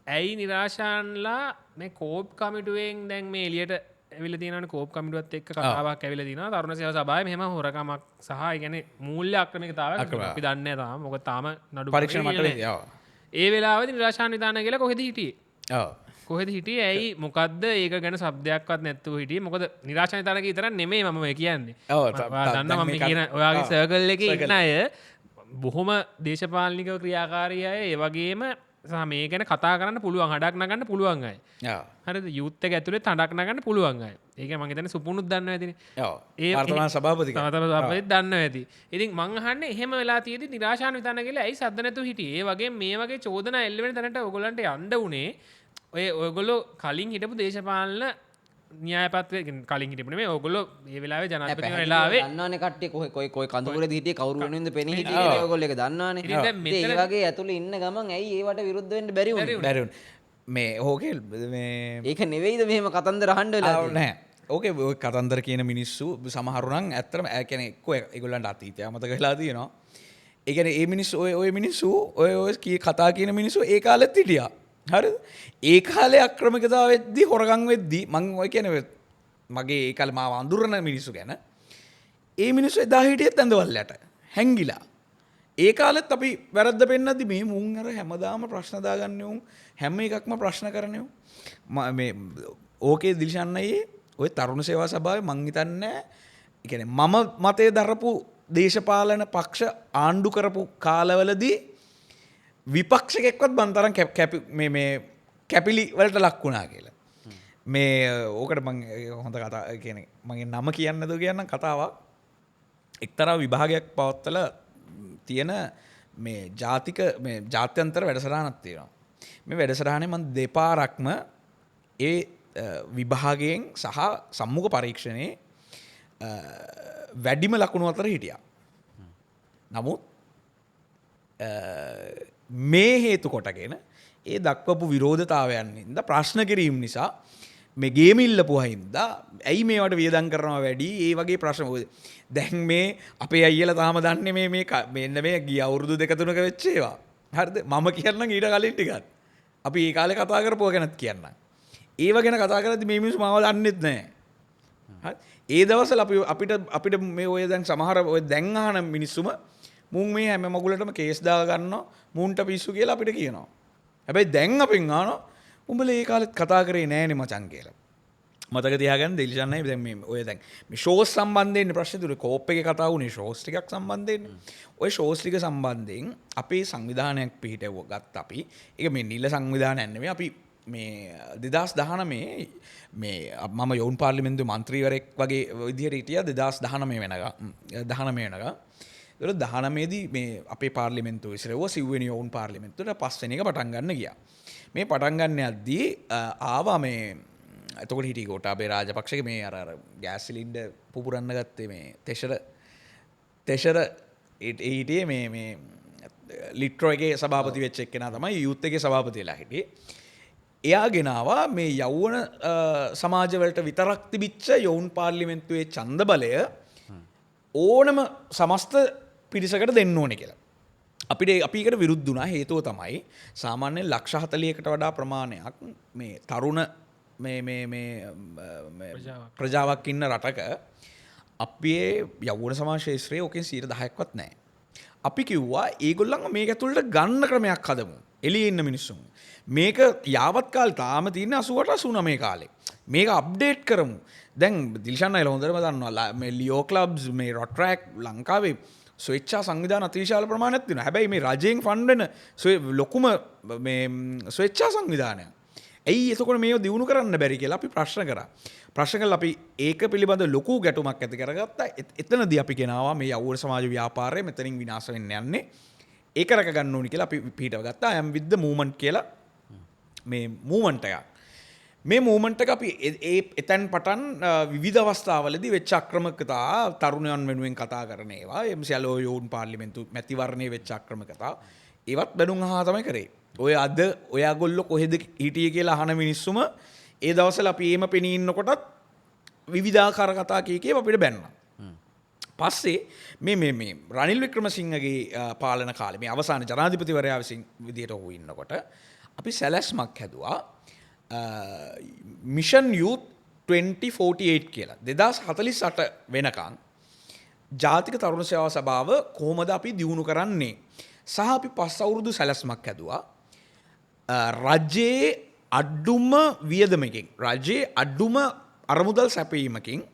ඇයි නිරාශාන්ලා මේ කෝප් කමිටුවෙන් දැන් මේ එළියට ඇවිල්ලා තියෙනවනේ කෝප් කමිටුවත් එක්ක කතාවක් ඇවිල්ලා තියෙනවා තරුණ සේවා සභාවේ මෙහෙම හොරකමක් සහ ඒ කියන්නේ මූල්‍ය ආක්‍රමණිකතාවයක් අපි දන්නේ නැහැ තාම. මොකද තාම නඩු පරීක්ෂණ මට්ටමේ ඒ වෙලාවේදී නිරාශාන් විධාන කියලා කොහෙද හිටියේ? කොහෙද හිටියේ? ඇයි මොකද්ද ඒක ගැන શબ્දයක්වත් නැතුව හිටියේ? මොකද නිරාශාන් විධානක විතරක් නෙමෙයි මම ඔය කියන්නේ. දන්නවා මම කියන ඔයාගේ සර්කල් එකේ ඉන්න අය බොහොම දේශපාලනිකව ක්‍රියාකාරී අය ඒ වගේම සහ මේ ගැන කතා කරන්න පුළුවන් හඩක් නගන්න පුළුවන් අය. හරිද? යූත් එක ඇතුලේ හඩක් නගන්න පුළුවන් අය. ඒක මම හිතන්නේ සුපුනුත් දන්නවා ඇතිනේ. ඒ වර්තමාන සභාපති සභාපතිත් දන්නවා ඇති. ඉතින් මං අහන්නේ එහෙම වෙලා තියෙදි නිරාශාන් විතන කියලා ඇයි සද්ද නැතුව හිටියේ? ඒ වගේ මේ වගේ චෝදනා එල්ල වෙන තැනට ඔයගොල්ලන්ට යන්න උනේ ඔයගොල්ලෝ කලින් හිටපු දේශපාලන න්‍යායපත්‍රය කලින් හිටපු නෙමෙයි ඔයගොල්ලෝ මේ වෙලාවේ ජනාධිපතිතුමා වෙලාවේ දන්නවනේ කට්ටිය කොයි කඳුරේදී හිටියේ කවුරු වෙනුවෙන්ද පෙනී හිටියේ කියලා ඔයගොල්ලෝ ඒක දන්නවනේ. ඒ වගේ ඇතුලේ ඉන්න ගමන් ඇයි ඒවට විරුද්ධ වෙන්න බැරි වුනේ? මේ ඕකේ මේ ඒක නෙවෙයිද මෙහෙම කතන්දර අහන්න වෙලා නැහැ. ඕක ඔය කතන්දර කියන මිනිස්සු සමහරුනම් ඇත්තරම ඇකැන එක්ක එගොල්ලන්ට අතීතය මතක වෙලා තියෙනවා. ඒ කියන්නේ ඒ මිනිස්සු ඔය මිනිස්සු ඔය කතා කියන මිනිස්සු ඒ කාලෙත් හිටියා. හරිද? ඒ කාලේ අක්‍රමිකතාව වෙද්දී හොරගම් වෙද්දී මම ඔය කියන්නේ මගේ ඒ කාලේ මාව අඳුරන මිනිස්සු ගැන ඒ මිනිස්සු එදා හිටියෙත් ඇඳවල් යට හැංගිලා. ඒ කාලෙත් අපි වැරද්ද පෙන්නද්දි මේ මුන් අර හැමදාම ප්‍රශ්න දාගන්නේ උන් හැම එකක්ම ප්‍රශ්න කරන්නේ උන්. මේ ඕකේ දිල්ෂන්නයේ ඔය තරුණ සේවා සභාවේ මං හිතන්නේ ඒ කියන්නේ මම මතේ දරපු දේශපාලන පක්ෂ ආණ්ඩු කරපු කාලවලදී විපක්ෂකෙක්වත් බන්තරම් මේ කැපිලි වලට ලක් වුණා කියලා. මේ ඕකට මං හොඳ කතා කියන්නේ මගේ නම කියන්නද කියන්නම් කතාවක්. එක්තරා විභාගයක් පවත්වලා තියෙන මේ ජාතික මේ ජාත්‍යන්තර වැඩසටහනක් තියෙනවා. මේ වැඩසටහනේ මම දෙපාරක්ම ඒ විභාගයෙන් සහ සම්මුඛ පරීක්ෂණයේ වැඩිම ලකුණු අතර හිටියා. නමුත් මේ හේතු කොටගෙන ඒ දක්වපු විරෝධතාවයන් හින්දා ප්‍රශ්න කිරීම නිසා මේ ගේම ඉල්ලපුවා හින්දා ඇයි මේවට වියදම් කරනවා වැඩි ඒ වගේ ප්‍රශ්න දැන් මේ අපේ අයියලා තාම දන්නේ මේ මෙන්න මේ ගිය අවුරුදු 2-3ක වෙච්ච ඒවා. හරිද? මම කියන්නම් ඊට කලින් ටිකක්. අපි ඒ කාලේ කතා කරපුවා ගැනත් කියන්නම්. ඒව ගැන කතා කරද්දි මේ මිනිස්සු මාව දන්නෙත් නැහැ. හරි? ඒ දවස්වල අපිට මේ ඔය දැන් සමහර ඔය දැන් අහන මිනිස්සුම මුන් මේ හැම මගුලටම කේස් දා ගන්නවා මුන්ට පිස්සු කියලා අපිට කියනවා. හැබැයි දැන් අපෙන් අහනවා උඹලා ඒ කාලෙත් කතා කරේ නෑනේ මචං කියලා. මතක තියාගන්න දිල්ෂන්නයි දැන් මේ ඔය දැන් මේ ෂෝස් සම්බන්ධයෙන් ප්‍රශ්න තුනේ කෝප් එකේ කතා වුණේ ෂෝස් ටිකක් සම්බන්ධයෙන්. ඔය ෂෝස් ටික සම්බන්ධයෙන් අපේ සංවිධානයක් පිහිටව ගත්ත අපි. ඒක මේ නිල සංවිධානයක් නෙමෙයි අපි මේ 2019 මේ මම යෝන් පාර්ලිමේන්තු මන්ත්‍රීවරයෙක් වගේ විදිහට හිටියා 2019 වෙනකම්. ඒක 19 දී මේ අපේ පාර්ලිමේන්තුව ඉස්සරව සිව්වෙනි යෝන් පාර්ලිමේන්තුවට 5 වෙනි එක පටන් ගන්න ගියා. මේ පටන් ගන්න යද්දී ආවා මේ එතකොට හිටියේ ගෝඨාභය රාජපක්ෂගේ මේ අර ගෑස් සිලින්ඩර් පුපුරන්න ගත්තේ මේ තෙෂර හිටියේ මේ ලිට්‍රෝ එකේ සභාපති වෙච්ච එක්කෙනා තමයි යූත් එකේ සභාපති වෙලා හිටියේ. එයා ගෙනාවා මේ යෞවන සමාජවලට විතරක් තිබිච්ච යොවුන් පාර්ලිමේන්තුවේ ඡන්ද බලය ඕනම සමස්ත පිරිසකට දෙන්න ඕනේ කියලා. අපිට විරුද්ධ වුණා. හේතුව තමයි සාමාන්‍යයෙන් ලක්ෂ 40කට වඩා ප්‍රමාණයක් මේ තරුණ මේ ප්‍රජාවක් ඉන්න රටක අපේ යෞවන සමාජ ශාස්ත්‍රයේ ඔකෙන් 10%ක්වත් නැහැ. අපි කිව්වා ඒගොල්ලන්ව මේක ඇතුළට ගන්න ක්‍රමයක් හදමු. එළියේ ඉන්න මිනිස්සුන්. මේක යාවත් කාල තාම තියෙන 88 89 කාලේ. මේක අප්ඩේට් කරමු. දැන් දිල්ෂන් අයලා හොඳටම දන්නවා මේ ලියෝ ක්ලබ්ස් මේ රොට් ට්‍රැක් ලංකාවේ ස්වේච්ඡා සංවිධාන අතිවිශාල ප්‍රමාණයක් තියෙනවා. හැබැයි මේ රජයෙන් ෆන්ඩ් වෙන ලොකුම මේ ස්වේච්ඡා සංවිධානයක්. ඇයි එතකොට මේව දියුණු කරන්න බැරි කියලා අපි ප්‍රශ්න කරා. ප්‍රශ්න කළා අපි ඒක පිළිබඳ ලොකු ගැටුමක් ඇති කරගත්තා. එතනදී අපි කියනවා මේ යෞවන සමාජ ව්‍යාපාරය මෙතනින් විනාශ වෙන්න යන්නේ. ඒක රැක ගන්න ඕනි කියලා අපි පිටව ගත්තා. I am with the movement කියලා මේ මූවමන්ට් එකක්. මේ මූවමන්ට් එක අපි එතෙන් පටන් විවිධ අවස්ථාවලදී වෙච්ච අක්‍රමකතා තරුණයන් වෙනුවෙන් කතා කරන ඒවා එම්සියලෝ යෝන් පාර්ලිමේන්තු මැතිවරණයේ වෙච්ච අක්‍රමකතා ඒවත් බැනුම් අහා තමයි කරේ. ඔය අද ඔයාගොල්ලෝ කොහෙද හිටියේ කියලා අහන මිනිස්සුම ඒ දවස්වල අපි එහෙම පෙනී ඉන්නකොටත් විවිධාකාර කතා කීකේ අපිට බැන්නා. පස්සේ මේ රනිල් වික්‍රමසිංහගේ පාලන කාලේ මේ අවසාන ජනාධිපතිවරයා විසින් විදියට ඔහු ඉන්නකොට අපි සැලැස්මක් හැදුවා මිෂන් යූත් 2048 කියලා 2048 වෙනකන් ජාතික තරුණ සේවා සභාව කොහොමද අපි දියුණු කරන්නේ සහ අපි 5 අවුරුදු සැලැස්මක් හැදුවා රජයේ අඩුම වියදමකින් රජයේ අඩුම අරමුදල් සැපයීමකින්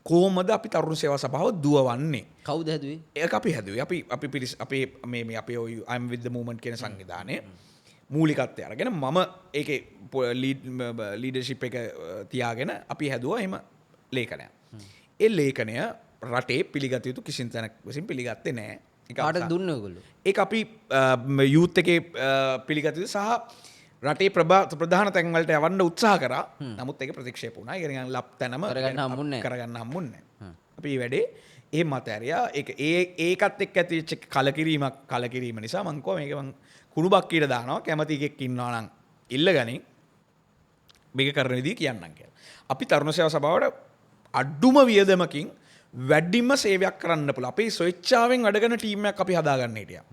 කොහොමද අපි තරුණ සේවා සභාව දුවවන්නේ කවුද හැදුවේ ඒක අපි හැදුවේ අපි පිරිස අපේ මේ අපේ I am with the movement කියන සංවිධානය මූලිකත්වය අරගෙන මම ඒකේ ලීඩර්ෂිප් එක තියාගෙන අපි හැදුවා එහෙම ලේඛනයක්. ඒ ලේඛනය රටේ පිළිගත යුතු කිසිම තැනක් විසින් පිළිගත්තේ නැහැ. කාටද දුන්නේ ඔයගොල්ලෝ? ඒක අපි යූත් එකේ පිළිගත යුතු සහ රටේ ප්‍රධාන තැන් වලට යවන්න උත්සාහ කරා. නමුත් ඒක ප්‍රතික්ෂේප වුණා. ඒ කියන්නේ ලප් තැනම කරගන්න හම්බුන්නේ නැහැ. අපි මේ වැඩේ එහෙම මත ඇරියා. ඒකත් එක්ක ඇතිවෙච්ච කලකිරීම නිසා මං කිව්වා මේක මං කුණු බක්කියට දානවා කැමති එකෙක් ඉන්නවා නම් ඉල්ලගනින් මේක කරන විදිහ කියන්නම් කියලා. අපි තරුණ සේවා සභාවට අඩුම වියදමකින් වැඩිම සේවයක් කරන්න පුළුවන්. අපේ ස්වේච්ඡාවෙන් වැඩ කරන ටීම් එකක් අපි හදාගන්න හිටියා.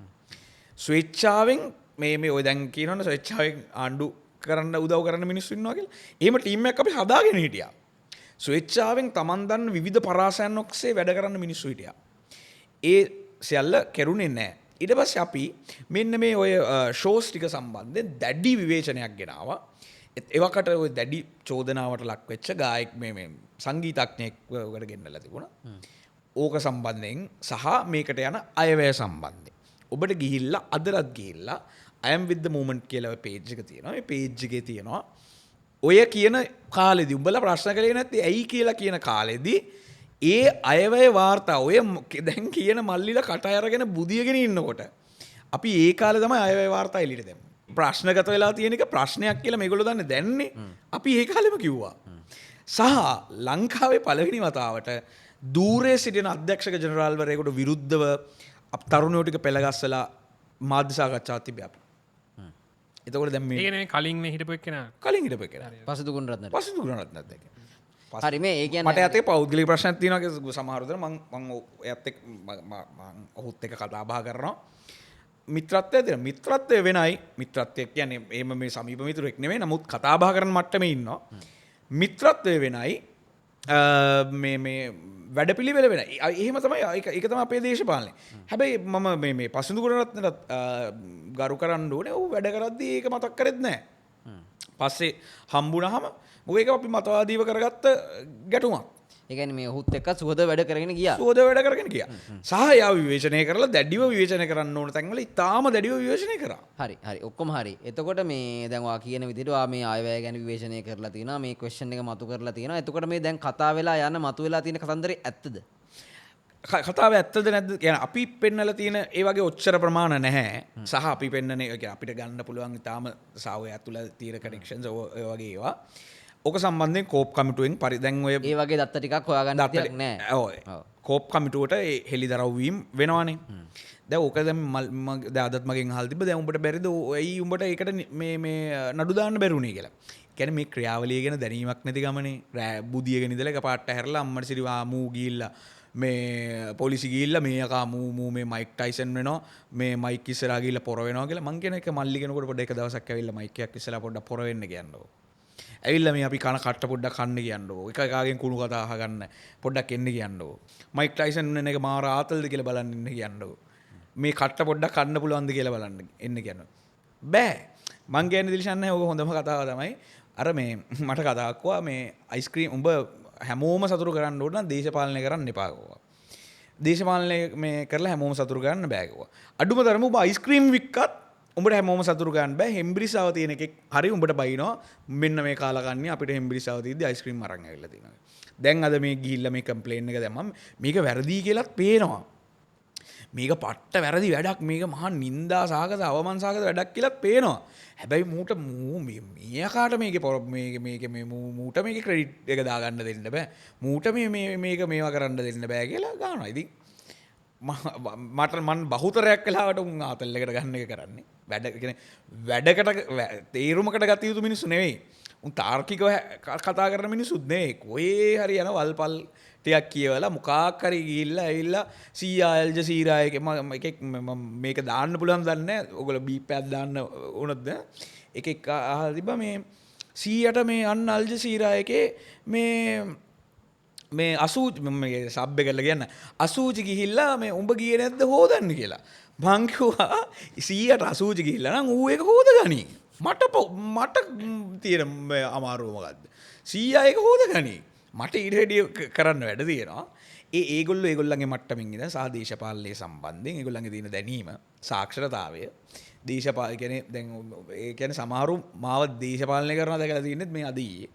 ස්වේච්ඡාවෙන් මේ ඔය දැන් කියනවනේ ස්වේච්ඡාවෙන් ආණ්ඩු කරන්න උදව් කරන මිනිස්සු ඉන්නවා කියලා. එහෙම ටීම් එකක් අපි හදාගෙන හිටියා. ස්වේච්ඡාවෙන් Taman දන්න විවිධ පරාසයන් ඔස්සේ වැඩ කරන්න මිනිස්සු හිටියා. ඒ සියල්ල කෙරුණේ නැහැ. ඊට පස්සේ අපි මෙන්න මේ ඔය ෂෝස් ටික සම්බන්ධයෙන් දැඩි විවේචනයක් ගෙනාවා. එවකට ඔය දැඩි චෝදනාවට ලක් වෙච්ච ගායක මේ සංගීතඥයෙක්වට ගෙන්නලා තිබුණා. ඕක සම්බන්ධයෙන් සහ මේකට යන අයවැය සම්බන්ධයෙන්. ඔබට ගිහිල්ලා අදලත් ගිහිල්ලා I am with the movement කියලා පේජ් එක තියෙනවා. මේ පේජ් එකේ තියෙනවා ඔය කියන කාලෙදී උඹලා ප්‍රශ්න කළේ නැත්තේ ඇයි කියලා කියන කාලෙදී ඒ අයවැය වාර්තා ඔය දැන් කියන මල්ලිලා කට අරගෙන බුදියගෙන ඉන්නකොට අපි ඒ කාලේ තමයි අයවැය වාර්තා එළියට දැම්මේ. ප්‍රශ්නගත වෙලා තියෙන එක ප්‍රශ්නයක් කියලා මේගොල්ලෝ දන්නේ දැන්නේ. අපි ඒ කාලෙම කිව්වා. සහ ලංකාවේ පළවෙනි වතාවට දූරේ සිටින අධ්‍යක්ෂක ජනරාල්වරයෙකුට විරුද්ධව තරුණයෝ ටික පෙළගස්සලා මාධ්‍ය සාකච්ඡාවක් තිබ්බේ අපි. එතකොට දැන් මේ කලින් හිටපු එක්කෙනා කලින් හිටපු එක්කෙනා පසුදු ගුණරත්න. පසුදු ගුණරත්නත් එක්ක. හරි මේ ඒ කියන්නේ මට ඇත්තේ පෞද්ගලික ප්‍රශ්නයක් තියෙනවා සමහර විට මම එයත් එක්ක මම ඔහුත් එක්ක කතා බහ කරනවා. මිත්‍රත්වය තියෙනවා. මිත්‍රත්වය වෙනයි. මිත්‍රත්වය කියන්නේ එහෙම මේ සමීප මිතුරෙක් නෙමෙයි. නමුත් කතා බහ කරන මට්ටමේ ඉන්නවා. මිත්‍රත්වය වෙනයි. මේ වැඩපිළිවෙල වෙනයි. එහෙම තමයි ඒක තමයි අපේ දේශපාලනය. හැබැයි මම මේ පසුඳු ගුණරත්නට ගරු කරන්න ඕනේ. ඔහු වැඩ කරද්දී ඒක මතක් කරෙත් නැහැ. පස්සේ හම්බුනහම මොකද ඒක අපි මතවාදීව කරගත්ත ගැටුමක්. ඒ කියන්නේ මේ ඔහුත් එක්ක සුහද වැඩ කරගෙන ගියා. සුහද වැඩ කරගෙන ගියා. සහ යාව විවේචනය කරලා දැඩිව විවේචනය කරන්න ඕන තැන්වල ඉතාම දැඩිව විවේචනය කරා. හරි ඔක්කොම හරි. එතකොට මේ දැන් ඔයා කියන විදිහට ඔයා මේ ආයවැය ගැන විවේචනය කරලා තියෙනවා. මේ ක්වෙස්චන් එක මතු කරලා තියෙනවා. එතකොට මේ දැන් කතා වෙලා යන මතු වෙලා තියෙන කතන්දරේ ඇත්තද? කතාව ඇත්තද නැද්ද කියන්නේ අපි පෙන්නලා තියෙන ඒ වගේ ඔච්චර ප්‍රමාණ නැහැ. සහ අපි පෙන්නනේ අපිට ගන්න පුළුවන් ඉතාම සාවය ඇතුළ තියෙන කනෙක්ෂන්ස් ඔය වගේ ඒවා. ඕක සම්බන්ධයෙන් කෝප් කමිටුවෙන් දැන් ඔය ඒ වගේ දත්ත ටිකක් හොයාගන්න දෙයක් නැහැ. ඔව්. කෝප් කමිටුවට හෙළිදරව් වීම වෙනවනේ. දැන් ඕක දැන් අදත් මගෙන් අහලා තිබ්බ දැන් උඹට බැරිද ඇයි උඹට ඒකට මේ නඩු දාන්න බැරුණේ කියලා. කියන්නේ මේ ක්‍රියාවලිය ගැන දැනීමක් නැති ගමනේ බුදියගෙන ඉඳලා එකපාරට හැරලා අම්මට සිරිවා මූ ගිහිල්ලා මේ පොලිසි ගිහිල්ලා මේ යකා මූ මේ මයික් ටයිසන් වෙනවා මේ මයික් ඉස්සරහා ගිහිල්ලා පොර වෙනවා කියලා මං කියන එක මල්ලි කෙනෙකුට පොඩ්ඩක් එක දවසක් ඇවිල්ලා මයික් එකක් ඉස්සරහා පොඩ්ඩක් පොර වෙන්න කියන්නකෝ. ඇවිල්ලා මේ අපි කන කට්ට පොඩ්ඩක් කන්න කියන්නකෝ. එක එකාගෙන් කුණු කතා අහගන්න පොඩ්ඩක් එන්න කියන්නකෝ. මයික් ටයිසන් වෙන එක මාර ආතල්ද කියලා බලන්න ඉන්න කියන්නකෝ. මේ කට්ට පොඩ්ඩක් කන්න පුළුවන්ද කියලා බලන්න එන්න කියනවා. බෑ. මං කියන්නේ දිලිෂන් නැහැ. ඕක හොඳම කතාව තමයි. අර මේ මට කතාවක් වුණා මේ අයිස්ක්‍රීම් උඹ හැමෝම සතුරු කරන්න ඕන නම් දේශපාලනය කරන්න එපා කිව්වා. දේශපාලනය මේ කරලා හැමෝම සතුරු කරන්න බෑ කිව්වා. අඩුම තරම උඹ අයිස්ක්‍රීම් වික්කත් උඹට හැමෝම සතුරු ගන්න බෑ. හෙම්බිරිසාව තියෙන එකෙක් හරි උඹට බයිනවා. මෙන්න මේ කාලකන්ණි අපිට හෙම්බිරිසාව තියෙද්දි අයිස්ක්‍රීම් අරන් ඇවිල්ලා තියෙනවා. දැන් අද මේ ගිහිල්ලා මේ කම්ප්ලේන් එක දැම්මම මේක වැරදි කියලාත් පේනවා. මේක පට්ට වැරදි වැඩක් මේක මහා නින්දා සහගත අවමන් සහගත වැඩක් කියලාත් පේනවා. හැබැයි මූට මේකාට මේක මූට මේක ක්‍රෙඩිට් එක දාගන්න දෙන්න බෑ. මූට මේක මේවා කරන්න දෙන්න බෑ කියලා ගන්නවා. ඉතින් මට මන් බහුතරයක් වෙලාවට උන් ආතල් එකට ගන්න එක කරන්නේ. වැඩකට තේරුමකට ගත යුතු මිනිස්සු නෙවෙයි. උන් තාර්කිකව කතා කරන මිනිස්සුත් නෙවෙයි. කොහේ හරි යන වල්පල් ටිකක් කියවලා මොකක් හරි ගිහිල්ලා ඇවිල්ලා සීයා අල්ජසීරා එකෙක් මේක දාන්න පුළුවන් දන්නේ නැහැ. ඔයගොල්ලෝ බීප් එකක් දාන්න උනොත් එකෙක් අහලා තිබ්බා මේ 100ට මේ අන්න අල්ජසීරා එකේ මේ අසූචි මේ සබ් එක කරලා කියන්න අසූචි ගිහිල්ලා මේ උඹ ගියේ නැද්ද හොදන්න කියලා. මං කිව්වා 100ට අසූචි ගිහිල්ලා නම් ඌ ඒක හොදගනි. මට තියෙන අමාරුව මොකද්ද? 100 ඒක හොදගනි. මට ඊට වැඩි කරන්න වැඩ තියෙනවා. ඒගොල්ලෝ ඒගොල්ලන්ගේ මට්ටමින් ඉඳන් සහ දේශපාලනයේ සම්බන්ධයෙන් ඒගොල්ලන්ගේ තියෙන දැනීම සාක්ෂරතාවය දේශපාලන කියන්නේ දැන් ඒ කියන්නේ සමහරු මාව දේශපාලනය කරනවා දැකලා තියෙන්නේ මේ අද ඊයේ.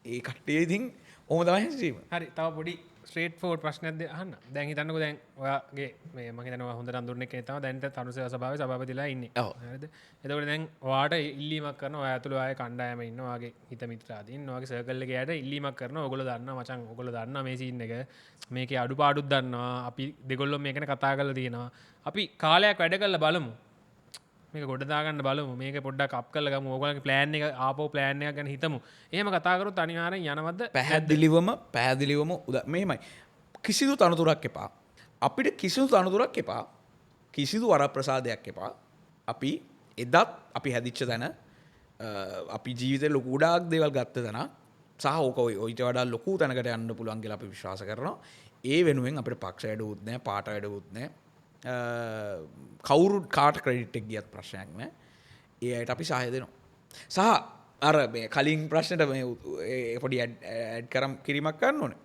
ඒ කට්ටිය ඉතින් ඔහොම තමයි ස්ට්‍රීම. හරි තව පොඩි ස්ට්‍රේට් ෆෝර්ඩ් ප්‍රශ්නයක් අහන්න. දැන් හිතන්නකෝ දැන් ඔයාගේ මේ මම හිතනවා හොඳට අඳුරන කෙනෙක් තමයි දැන් තරුණ සේවා සභාවේ සභාපතිලා ඉන්නේ. හරිද? එතකොට දැන් ඔයාට ඉල්ලීමක් කරනවා ඔයා ඇතුළේ ආයේ කණ්ඩායම ඉන්නවා ඔයාගේ හිත මිත්‍රාදීන් ඔයාගේ සර්කල් එකේ යට ඉල්ලීමක් කරනවා ඔයගොල්ලෝ දන්නවා මචං ඔයගොල්ලෝ දන්නවා මේ සීන් එක මේකේ අඩුපාඩුත් දන්නවා අපි දෙගොල්ලෝ මේක ගැන කතා කරලා තියෙනවා අපි කාලයක් වැඩ කරලා බලමු මේක ගොඩදාගන්න බලමු මේක පොඩ්ඩක් අප් කරලා ගමු ඕගොල්ලන්ගේ ප්ලෑන් එක ආපහු ප්ලෑන් එකක් ගැන හිතමු එහෙම කතා කරොත් අනිවාර්යෙන් යනවද පැහැදිලිවම මෙහෙමයි කිසිදු තනතුරක් එපා අපිට කිසිදු තනතුරක් එපා කිසිදු වරප්‍රසාදයක් එපා අපි එදත් අපි හැදිච්ච තැන අපි ජීවිතේ ලොකු ගොඩාක් දේවල් ගත්ත තැන සහ ඕක ඔයිට වඩා ලොකු තැනකට යන්න පුළුවන් කියලා අපි විශ්වාස කරනවා ඒ වෙනුවෙන් අපිට පක්ෂ වැඩවුත් නැහැ පාට වැඩවුත් නැහැ කවුරු කාට ක්‍රෙඩිට් එක ගියත් ප්‍රශ්නයක් නැහැ ඒ අයට අපි සහාය දෙනවා සහ අර මේ කලින් ප්‍රශ්නෙට මේ පොඩි ඇඩ් කිරීමක් කරන්න ඕනේ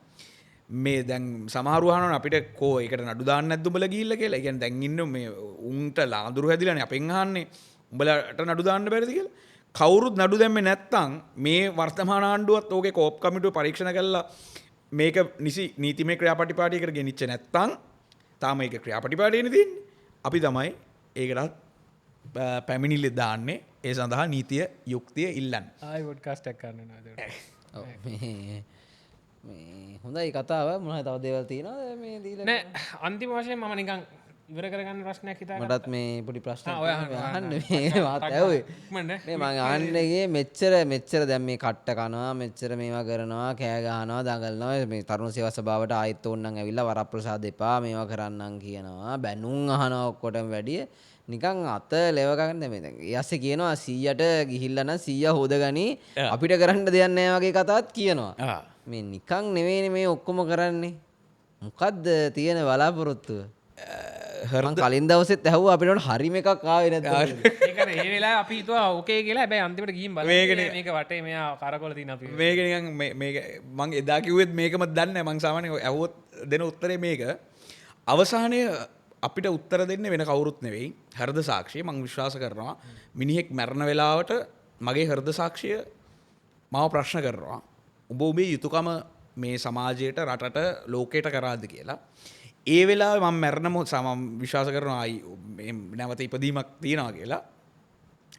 මේ දැන් සමහරු අහනවා අපිට කෝ ඒකට නඩු දාන්න නැද්ද උඹලා ගිහිල්ලා කියලා. ඒ කියන්නේ දැන් ඉන්න මේ උන්ට ලාඳුරු හැදිලානේ අපෙන් අහන්නේ උඹලාට නඩු දාන්න බැරිද කියලා. කවුරුත් නඩු දැම්මේ නැත්තම් මේ වර්තමාන ආණ්ඩුවත් ඕකේ කෝප් කමිටුව පරීක්ෂණ කළා මේක නිසි නීතිමය ක්‍රියාපටිපාටියකට ගෙනිච්ච නැත්තම් තාම ඒක ක්‍රියාපටිපාටියනේ තියෙන්නේ. අපි තමයි ඒකටත් පැමිණිලි දාන්නේ ඒ සඳහා නීතිය යුක්තිය ඉල්ලන්නේ. ආයි පොඩ්කාස්ට් එකක් කරනවා මේ හොඳයි කතාව මොනවද තව දේවල් තියෙනවද මේ දීලා නෑ අන්තිම වශයෙන් මම නිකන් ඉවර කරගන්න ප්‍රශ්නයක් හිතාගත්තා. මටත් මේ පොඩි ප්‍රශ්නයක් ඔය අහන්න මේ මාත් ඇහුවේ මේ මම අහන්නේ මෙච්චර දැන් මේ කට්ට කනවා මෙච්චර මේවා කරනවා කෑ ගහනවා දඟලනවා මේ තරුණ සේවා සභාවට ආයෙත් ඕන්නම් ඇවිල්ලා වරප්‍රසාද එපා මේවා කරන්නම් කියනවා බැනුම් අහනවා ඔක්කොටම වැඩිය නිකන් අත ලෙව ගන්න මේ දැන් ඊයස්සේ කියනවා 100ට ගිහිල්ලා නම් 100 හොදගනි අපිට කරන්න දෙයක් නැහැ වගේ කතාවක් කියනවා මේ නිකන් නෙවෙයිනේ මේ ඔක්කොම කරන්නේ මොකද්ද තියෙන බලාපොරොත්තුව මම කලින් දවසෙත් ඇහුවා අපිට උන හරිම එකක් ආවේ නැද්ද ඒකනේ ඒ වෙලාවේ අපි හිතුවා ඕකේ කියලා හැබැයි අන්තිමට ගිහින් බලන්න මේක වටේ මෙයා කරකොල තියෙන අපි මේක නිකන් මේක මං එදා කිව්වෙත් මේකම දන්නේ නැහැ මං සාමාන්‍යයෙන් ඇහුවොත් දෙන උත්තරේ මේක අවසානයේ අපිට උත්තර දෙන්නේ වෙන කවුරුත් නෙවෙයි හෘද සාක්ෂිය මං විශ්වාස කරනවා මිනිහෙක් මැරෙන වෙලාවට මගේ හෘද සාක්ෂිය මාව ප්‍රශ්න කරනවා ඔබ ඔබේ යුතුයකම මේ සමාජයට රටට ලෝකයට කරාද කියලා ඒ වෙලාවේ මම මැරෙන මොහොත මම විශ්වාස කරනවා ආයි මේ නැවත ඉපදීමක් තියනවා කියලා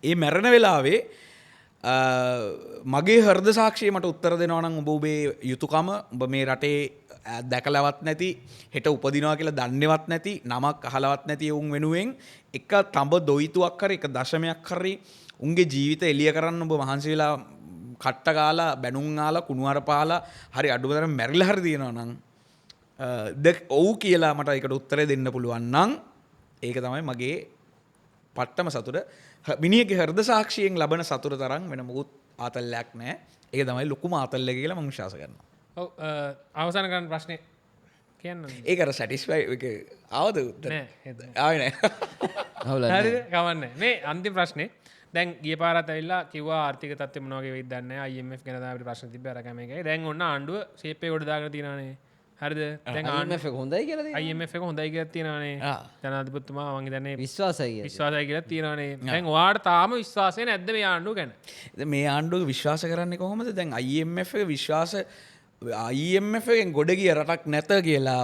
ඒ මැරෙන වෙලාවේ මගේ හෘද සාක්ෂිය මට උත්තර දෙනවා නම් ඔබ ඔබේ යුතුයකම ඔබ මේ රටේ දැකලවත් නැති හෙට උපදිනවා කියලා දන්නේවත් නැති නමක් අහලවත් නැති උන් වෙනුවෙන් එක තඹ දොයිතුවක් හරි එක දශමයක් හරි උන්ගේ ජීවිත එළිය කරන්න ඔබ මහන්සි වෙලා කට්ට කාලා බැනුම් ආලා කුණුහර පාලා හරි අඩුවතරම මැරිලා හරි දිනනවා නම් ඔව් කියලා මට ඒකට උත්තරය දෙන්න පුළුවන් නම් ඒක තමයි මගේ පට්ටම සතුට මිනිහගේ හෘද සාක්ෂියෙන් ලබන සතුට තරම් වෙන මොකුත් ආතල්ලයක් නැහැ ඒක තමයි ලොකුම ආතල්ලක කියලා මම විශ්වාස කරනවා ඔව් අවසාන කරන ප්‍රශ්නේ කියන්න ඒක අර සැටිස්ෆයි එක ආවද ආවේ නැහැ හරිද කවන්නේ මේ අන්තිම ප්‍රශ්නේ දැන් ගිය පාරත් ඇවිල්ලා කිව්වා ආර්ථික තත්ත්වය මොනවා වගේ වෙයිද දන්නේ නැහැ IMF ගැන තමයි අපිට ප්‍රශ්න තිබ්බේ අර කැමේකයි දැන් ඔන්න ආණ්ඩුව ෂේප් එක කොට දාගෙන තියෙනවානේ හරිද දැන් IMF එක හොඳයි කියලා තියෙනවා IMF එක හොඳයි කියලා තියෙනවානේ ජනාධිපතිතුමා මම හිතන්නේ විශ්වාසයි කියලා තියෙනවානේ දැන් ඔයාට තාම විශ්වාසය නැද්ද මේ ආණ්ඩුව ගැන මේ ආණ්ඩුව විශ්වාස කරන්නේ කොහොමද දැන් IMF එක විශ්වාස IMF එකෙන් ගොඩ ගිය රටක් නැත කියලා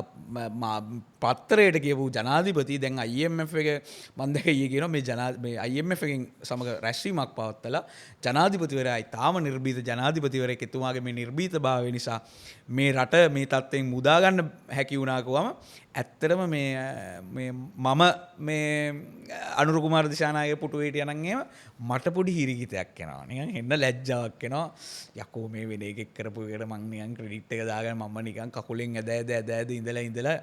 පත්තරයට කියපු ජනාධිපති දැන් IMF එක මම දැක ඊයේ කියනවා මේ IMF එකෙන් සමග රැස්වීමක් පවත්වලා ජනාධිපතිවරයා තාම නිර්භීත ජනාධිපතිවරයෙක් එතුමාගේ මේ නිර්භීතභාවය නිසා මේ රට මේ තත්ත්වයෙන් මුදා ගන්න හැකි වුණා කොහම ඇත්තටම මේ මම මේ අනුර කුමාර දිසානායක පුටුවේට යනන් එහෙම මට පොඩි හිරිකිතයක් එනවා නිකන් එන්න ලැජ්ජාවක් එනවා යකෝ මේ වෙන එකෙක් කරපු එකට මං නිකන් ක්‍රෙඩිට් එක දාගෙන මම නිකන් කකුලෙන් ඇද ඉඳලා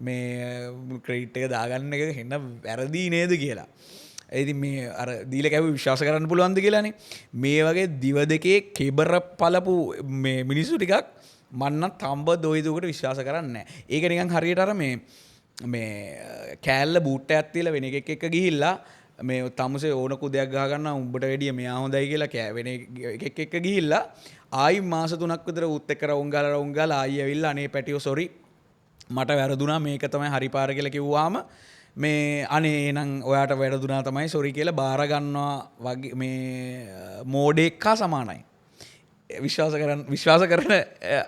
මේ ක්‍රෙඩිට් එක දාගන්න එක හෙන්න වැරදි නේද කියලා. ඉතින් මේ අර දීලා කැවි විශ්වාස කරන්න පුළුවන්ද කියලානේ. මේ වගේ දිව දෙකේ කෙබර පළපු මේ මිනිස්සු ටිකක් මන්න තම්බ දොයිදුකට විශ්වාස කරන්නේ නැහැ. ඒක නිකන් හරියට අර මේ කෑල්ල බූට්ටයක් තියලා වෙන එකෙක් එක්ක ගිහිල්ලා මේ තමුසේ ඕනකු දෙයක් ගහ ගන්න උඹට වැඩිය මෙයා හොඳයි කියලා වෙන එකෙක් එක්ක ගිහිල්ලා ආයි මාස 3ක් විතර උත් එක්ක රවුම් ගාලා ආයි ඇවිල්ලා අනේ පැටියෝ සොරි මට වැරදුනා මේක තමයි හරි පාර කියලා කිව්වාම මේ අනේ එහෙනම් ඔයාට වැරදුනා තමයි සොරි කියලා බාර ගන්නවා වගේ මේ මෝඩෙක් හා සමානයි. විශ්වාස කරන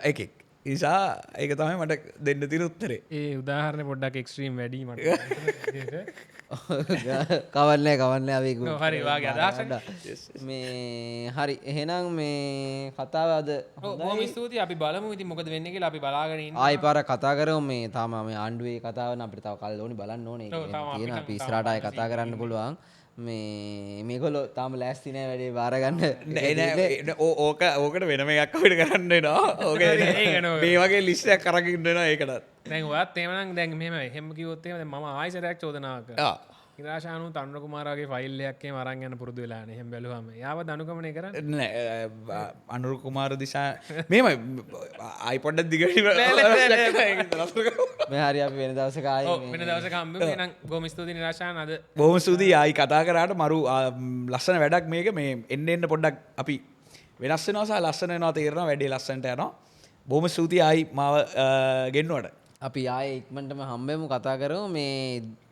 එකෙක්. නිසා ඒක තමයි මට දෙන්න තියෙන උත්තරේ. ඒ උදාහරණය පොඩ්ඩක් එක්ස්ට්‍රීම් වැඩි මට. කවන්නේ අපි හරි වාගේ අදහසක්. මේ හරි එහෙනම් මේ කතාව අද බොහොම ස්තුතියි අපි බලමු ඉතින් මොකද වෙන්නේ කියලා අපි බලාගෙන ඉන්නවා. ආයි පාර කතා කරමු මේ තාම මේ ආණ්ඩුවේ කතාව නම් අපිට තව කල් ඕනි බලන්න ඕනේ. ඒක තියෙන අපි ඉස්සරහට ආයි කතා කරන්න පුළුවන්. මේකොලො තාම ලෑස්තිනෑ වැඩේ බාරගන්න ඕකට වෙනම එකක් අපිට කරන්න නවා ඕක මේ වගේ ලිස්ටයක් කරකින්නවා ඒකටත් දැන්වත් එමන දැන් මෙම හෙම කිවොත්තේ ම ආයිසරයක් චෝදනාක ඉරාශානු තන්ඩ කුමාරගේ ෆයිල්ලයක්ේ මරන් යන්න පුරදු වෙලාන හෙම බැලුවම යාව දනුකමනය කර අනුරු කුමාර දිසා මෙම අයිපොඩ්ඩ දිගට මෙහරි අප වෙන දවසකාය වෙන දවසකම්බ නම් ගොමිස්තුති නිරශාන අද බොහම සූදී ආයි කතා කරාට මරු ලස්සන වැඩක් මේක මේ එන්න එන්න පොඩ්ඩක් අපි වෙනස් නසා ලස්සන නවා තේරන වැඩේ ලස්සට යනවා බොහම සූති ආයි මාව ගෙන්නුවට අපි ආය ඉක්මටම හම්බෙමු කතා කරෝ මේ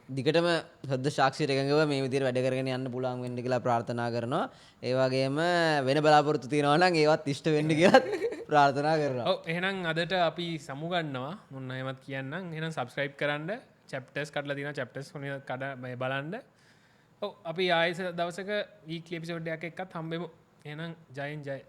දිගටම සද්ද ශාක්ෂයට එකඟව මේ විදිහට වැඩ කරගෙන යන්න පුළුවන් වෙන්න කියලා ප්‍රාර්ථනා කරනවා. ඒ වගේම වෙන බලාපොරොත්තු තියනවා නම් ඒවත් ඉෂ්ට වෙන්න කියලා ප්‍රාර්ථනා කරනවා. ඔව් එහෙනම් අදට අපි සමුගන්නවා. මොන්න එහෙමත් කියන්නම්. එහෙනම් subscribe කරන්න. chapters කඩලා තියෙනවා. chapters කඩ බලන්න. ඔව් අපි ආයෙත් දවසක weekly episode එකක් එක්කත් හම්බෙමු. එහෙනම් ජයෙන් ජය.